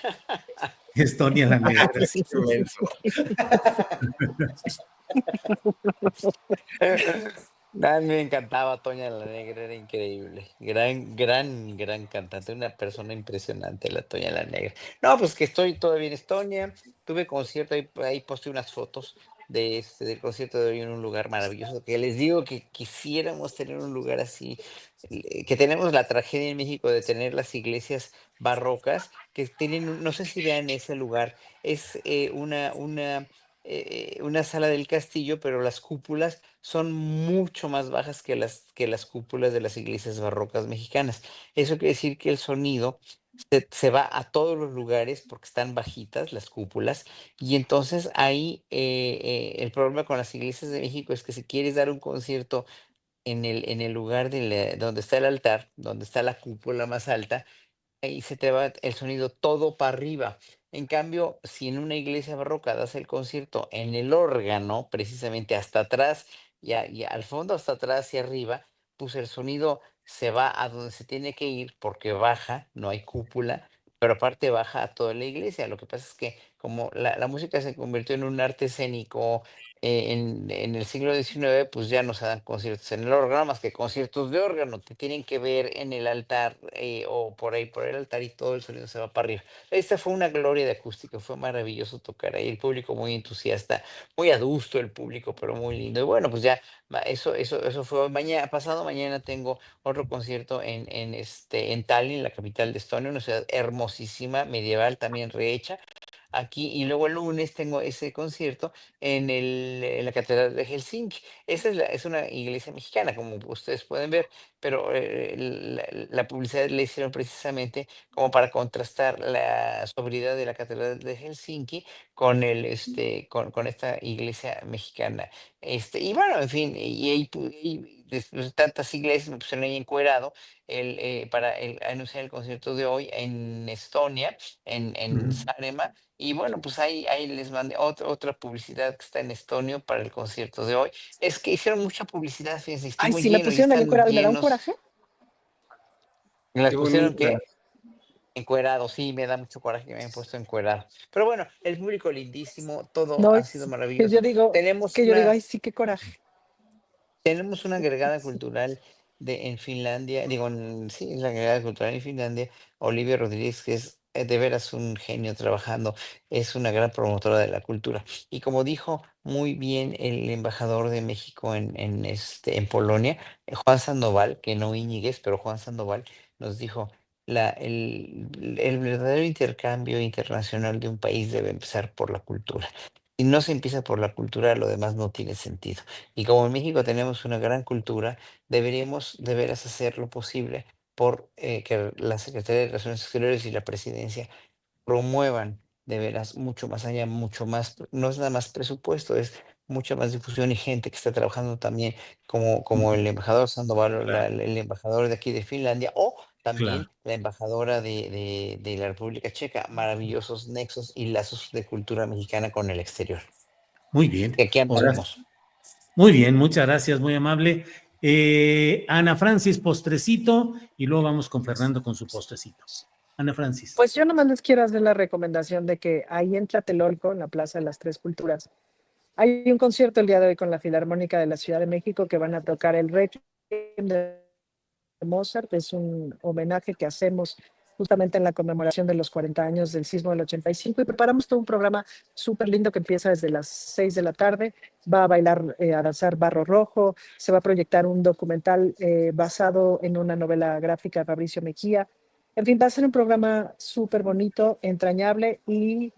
Estonia la Negra. Sí. Qué menso. A mí me encantaba Toña la Negra, era increíble. Gran, gran, gran cantante, una persona impresionante, la Toña la Negra. No, pues que estoy todavía en Estonia, tuve concierto, ahí posté unas fotos del concierto de hoy en un lugar maravilloso, que les digo que quisiéramos tener un lugar así, que tenemos la tragedia en México de tener las iglesias barrocas, que tienen, no sé si vean ese lugar, es una sala del castillo, pero las cúpulas son mucho más bajas que las cúpulas de las iglesias barrocas mexicanas. Eso quiere decir que el sonido se va a todos los lugares porque están bajitas las cúpulas. Y entonces ahí el problema con las iglesias de México es que si quieres dar un concierto en el lugar donde está el altar, donde está la cúpula más alta, ahí se te va el sonido todo para arriba. En cambio, si en una iglesia barroca das el concierto en el órgano, precisamente hasta atrás y al fondo, hasta atrás y arriba, pues el sonido se va a donde se tiene que ir porque baja, no hay cúpula, pero aparte baja a toda la iglesia. Lo que pasa es que como la música se convirtió en un arte escénico en el siglo XIX, pues ya no se dan conciertos en el órgano, más que conciertos de órgano, te tienen que ver en el altar o por ahí, por el altar y todo el sonido se va para arriba. Esta fue una gloria de acústica, fue maravilloso tocar ahí, el público muy entusiasta, muy adusto el público, pero muy lindo. Y bueno, pues ya eso fue hoy. Mañana, pasado mañana tengo otro concierto en Tallinn, la capital de Estonia, una ciudad hermosísima, medieval, también rehecha aquí y luego el lunes tengo ese concierto en la Catedral de Helsinki. Esa es una iglesia mexicana, como ustedes pueden ver, pero la publicidad le hicieron precisamente como para contrastar la sobriedad de la Catedral de Helsinki con esta iglesia mexicana. Y bueno, en fin, y después de tantas iglesias me pusieron ahí encuerado para anunciar el concierto de hoy en Estonia, en Ujú. Saaremaa. Y bueno, pues ahí les mandé otra publicidad que está en Estonio para el concierto de hoy. Es que hicieron mucha publicidad, fíjense, Ay, estuvo sí, me lleno y pusieron el están encuerado y me da un llenos. coraje. ¿Me las Qué pusieron bonita. qué? Encuerado, sí, me da mucho coraje que me hayan puesto encuerado. Pero bueno, el público lindísimo, todo No, ha sido es que yo maravilloso. digo, Tenemos que yo digo, una ay, sí, qué coraje. Tenemos una agregada cultural en Finlandia, digo, sí, la agregada cultural en Finlandia, Olivia Rodríguez, que es de veras un genio trabajando, es una gran promotora de la cultura. Y como dijo muy bien el embajador de México en Polonia, Juan Sandoval, que no Íñiguez, pero Juan Sandoval, nos dijo, el verdadero intercambio internacional de un país debe empezar por la cultura. Si no se empieza por la cultura, lo demás no tiene sentido. Y como en México tenemos una gran cultura, deberíamos de veras hacer lo posible por que la Secretaría de Relaciones Exteriores y la Presidencia promuevan de veras mucho más allá, mucho más, no es nada más presupuesto, es mucha más difusión y gente que está trabajando también como el embajador Sandoval, o Claro, el embajador de aquí de Finlandia, o claro. también la embajadora de la República Checa, maravillosos nexos y lazos de cultura mexicana con el exterior. Muy bien. Que aquí Ahora, andaremos. muy bien, muchas gracias, muy amable. Ana Francis, postrecito, y luego vamos con Fernando con su postrecito. Ana Francis. Pues yo nomás les quiero hacer la recomendación de que ahí en Tlatelolco, en la Plaza de las Tres Culturas, hay un concierto el día de hoy con la Filarmónica de la Ciudad de México que van a tocar el Requiem de Mozart. Es un homenaje que hacemos justamente en la conmemoración de los 40 años del sismo del 85 y preparamos todo un programa súper lindo que empieza desde las 6 de la tarde. Va a bailar, a danzar Barro Rojo, se va a proyectar un documental basado en una novela gráfica de Fabricio Mejía. En fin, va a ser un programa súper bonito, entrañable y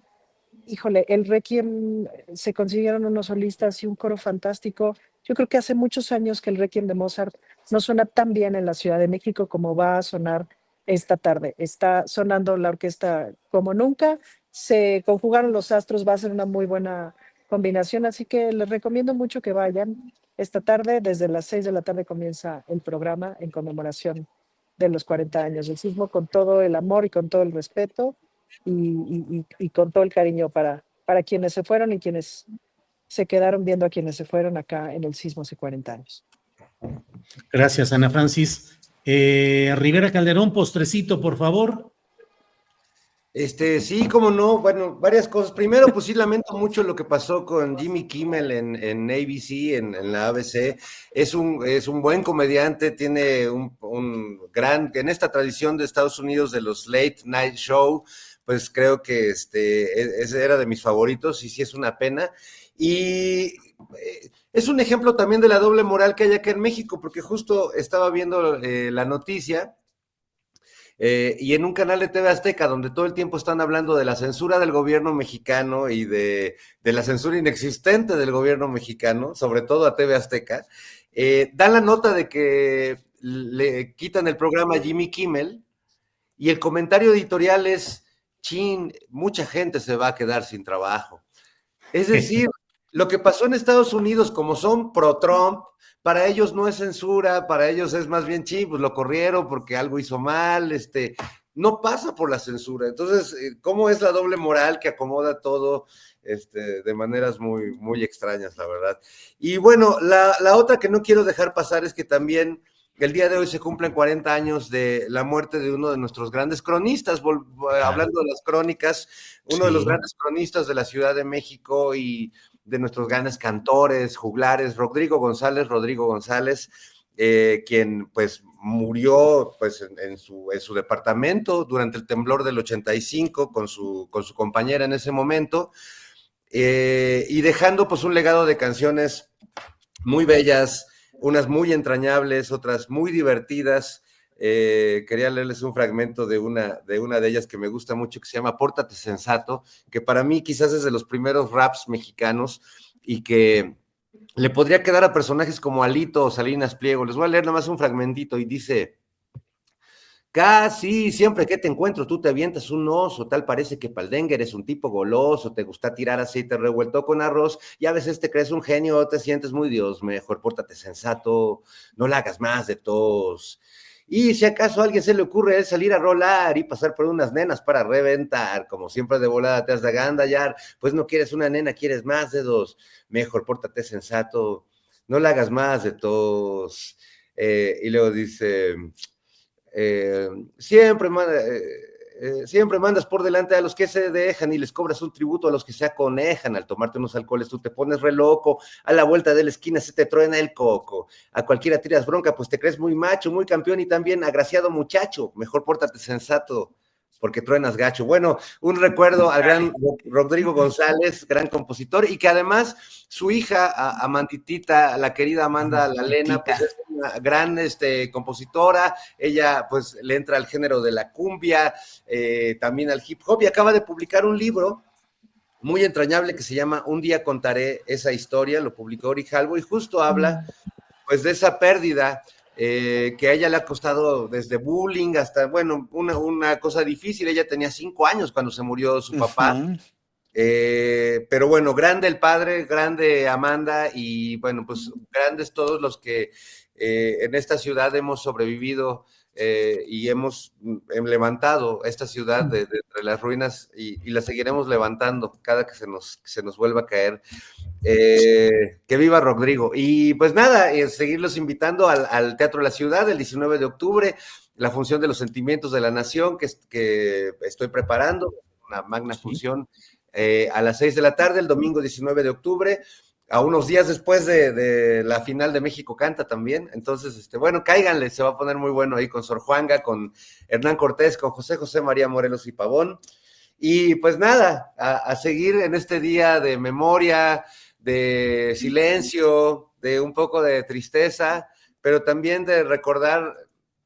híjole, el Requiem se consiguieron unos solistas y un coro fantástico. Yo creo que hace muchos años que el Requiem de Mozart no suena tan bien en la Ciudad de México como va a sonar esta tarde. Está sonando la orquesta como nunca. Se conjugaron los astros, va a ser una muy buena combinación, así que les recomiendo mucho que vayan esta tarde. Desde las 6 de la tarde comienza el programa en conmemoración de los 40 años del sismo, con todo el amor y con todo el respeto y con todo el cariño para quienes se fueron y quienes se quedaron viendo a quienes se fueron acá en el sismo hace 40 años. Gracias, Ana Francis. Rivera Calderón, postrecito, por favor. Sí, cómo no, bueno, varias cosas. Primero, pues sí, lamento mucho lo que pasó con Jimmy Kimmel en ABC, en la ABC. Es un buen comediante, tiene un gran, en esta tradición de Estados Unidos de los late night show, pues creo que ese era de mis favoritos y sí es una pena. Y es un ejemplo también de la doble moral que hay acá en México, porque justo estaba viendo la noticia. Y en un canal de TV Azteca, donde todo el tiempo están hablando de la censura del gobierno mexicano y de la censura inexistente del gobierno mexicano, sobre todo a TV Azteca, dan la nota de que le quitan el programa a Jimmy Kimmel y el comentario editorial es, chin, mucha gente se va a quedar sin trabajo. Es decir, lo que pasó en Estados Unidos, como son pro-Trump, para ellos no es censura, para ellos es más bien, pues lo corrieron porque algo hizo mal, no pasa por la censura. Entonces, ¿cómo es la doble moral que acomoda todo de maneras muy, muy extrañas, la verdad? Y bueno, la otra que no quiero dejar pasar es que también el día de hoy se cumplen 40 años de la muerte de uno de nuestros grandes cronistas, hablando de las crónicas, uno de los Sí. grandes cronistas de la Ciudad de México y de nuestros grandes cantores, juglares, Rodrigo González, quien pues murió pues en su departamento durante el temblor del 85 con su compañera en ese momento, y dejando pues un legado de canciones muy bellas, unas muy entrañables, otras muy divertidas. Quería leerles un fragmento de una de ellas que me gusta mucho, que se llama Pórtate Sensato, que para mí quizás es de los primeros raps mexicanos y que le podría quedar a personajes como Alito o Salinas Pliego. Les voy a leer nomás un fragmentito y dice: casi siempre que te encuentro tú te avientas un oso, tal parece que paldengue eres un tipo goloso, te gusta tirar aceite revuelto con arroz y a veces te crees un genio o te sientes muy Dios, mejor pórtate sensato, no la hagas más de tos. Y si acaso a alguien se le ocurre el salir a rolar y pasar por unas nenas para reventar, como siempre de volada te has de agandallar, pues no quieres una nena, quieres más de dos, mejor pórtate sensato, no la hagas más de tos. Y luego dice... siempre, siempre mandas por delante a los que se dejan y les cobras un tributo a los que se aconejan. Al tomarte unos alcoholes tú te pones re loco, a la vuelta de la esquina se te truena el coco, a cualquiera tiras bronca, pues te crees muy macho, muy campeón y también agraciado muchacho. Mejor pórtate sensato, porque truenas gacho. Bueno, un recuerdo al gran Rodrigo González, gran compositor, y que además su hija, Amanditita, la querida Amanda Lalena, pues es una gran compositora. Ella pues le entra al género de la cumbia, también al hip hop, y acaba de publicar un libro muy entrañable que se llama Un día contaré esa historia, lo publicó Grijalvo, y justo habla pues de esa pérdida que a ella le ha costado desde bullying hasta, bueno, una cosa difícil. Ella tenía 5 años cuando se murió su papá, pero bueno, grande el padre, grande Amanda, y bueno, pues grandes todos los que en esta ciudad hemos sobrevivido y hemos levantado esta ciudad de entre las ruinas, y la seguiremos levantando cada que se nos vuelva a caer. Que viva Rodrigo. Y pues nada, seguirlos invitando al Teatro de la Ciudad el 19 de octubre, la función de los sentimientos de la nación que estoy preparando, una magna función a las 6 de la tarde, el domingo 19 de octubre, a unos días después de la final de México Canta también. Entonces, bueno, cáiganle, se va a poner muy bueno ahí con Sor Juanga, con Hernán Cortés, con José María Morelos y Pavón. Y pues nada, a seguir en este día de memoria, de silencio, de un poco de tristeza, pero también de recordar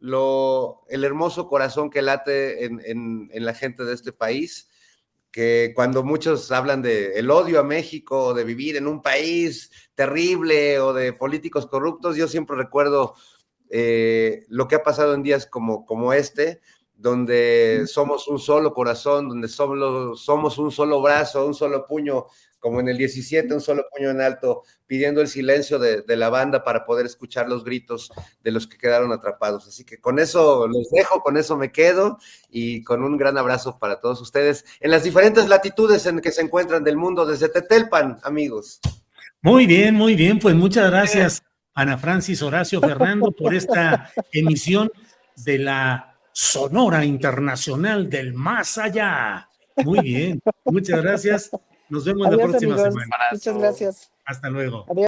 el hermoso corazón que late en la gente de este país, que cuando muchos hablan de el odio a México, o de vivir en un país terrible, o de políticos corruptos, yo siempre recuerdo lo que ha pasado en días como este, donde somos un solo corazón, donde somos un solo brazo, un solo puño, como en el 17, un solo puño en alto, pidiendo el silencio de la banda para poder escuchar los gritos de los que quedaron atrapados. Así que con eso los dejo, con eso me quedo, y con un gran abrazo para todos ustedes en las diferentes latitudes en que se encuentran del mundo, desde Tetelpan, amigos. Muy bien, pues muchas gracias, Ana Francis, Horacio, Fernando, por esta emisión de la Sonora Internacional del Más Allá. Muy bien, muchas gracias. Nos vemos la Adiós, próxima amigos. semana. Muchas gracias. Hasta luego. Adiós.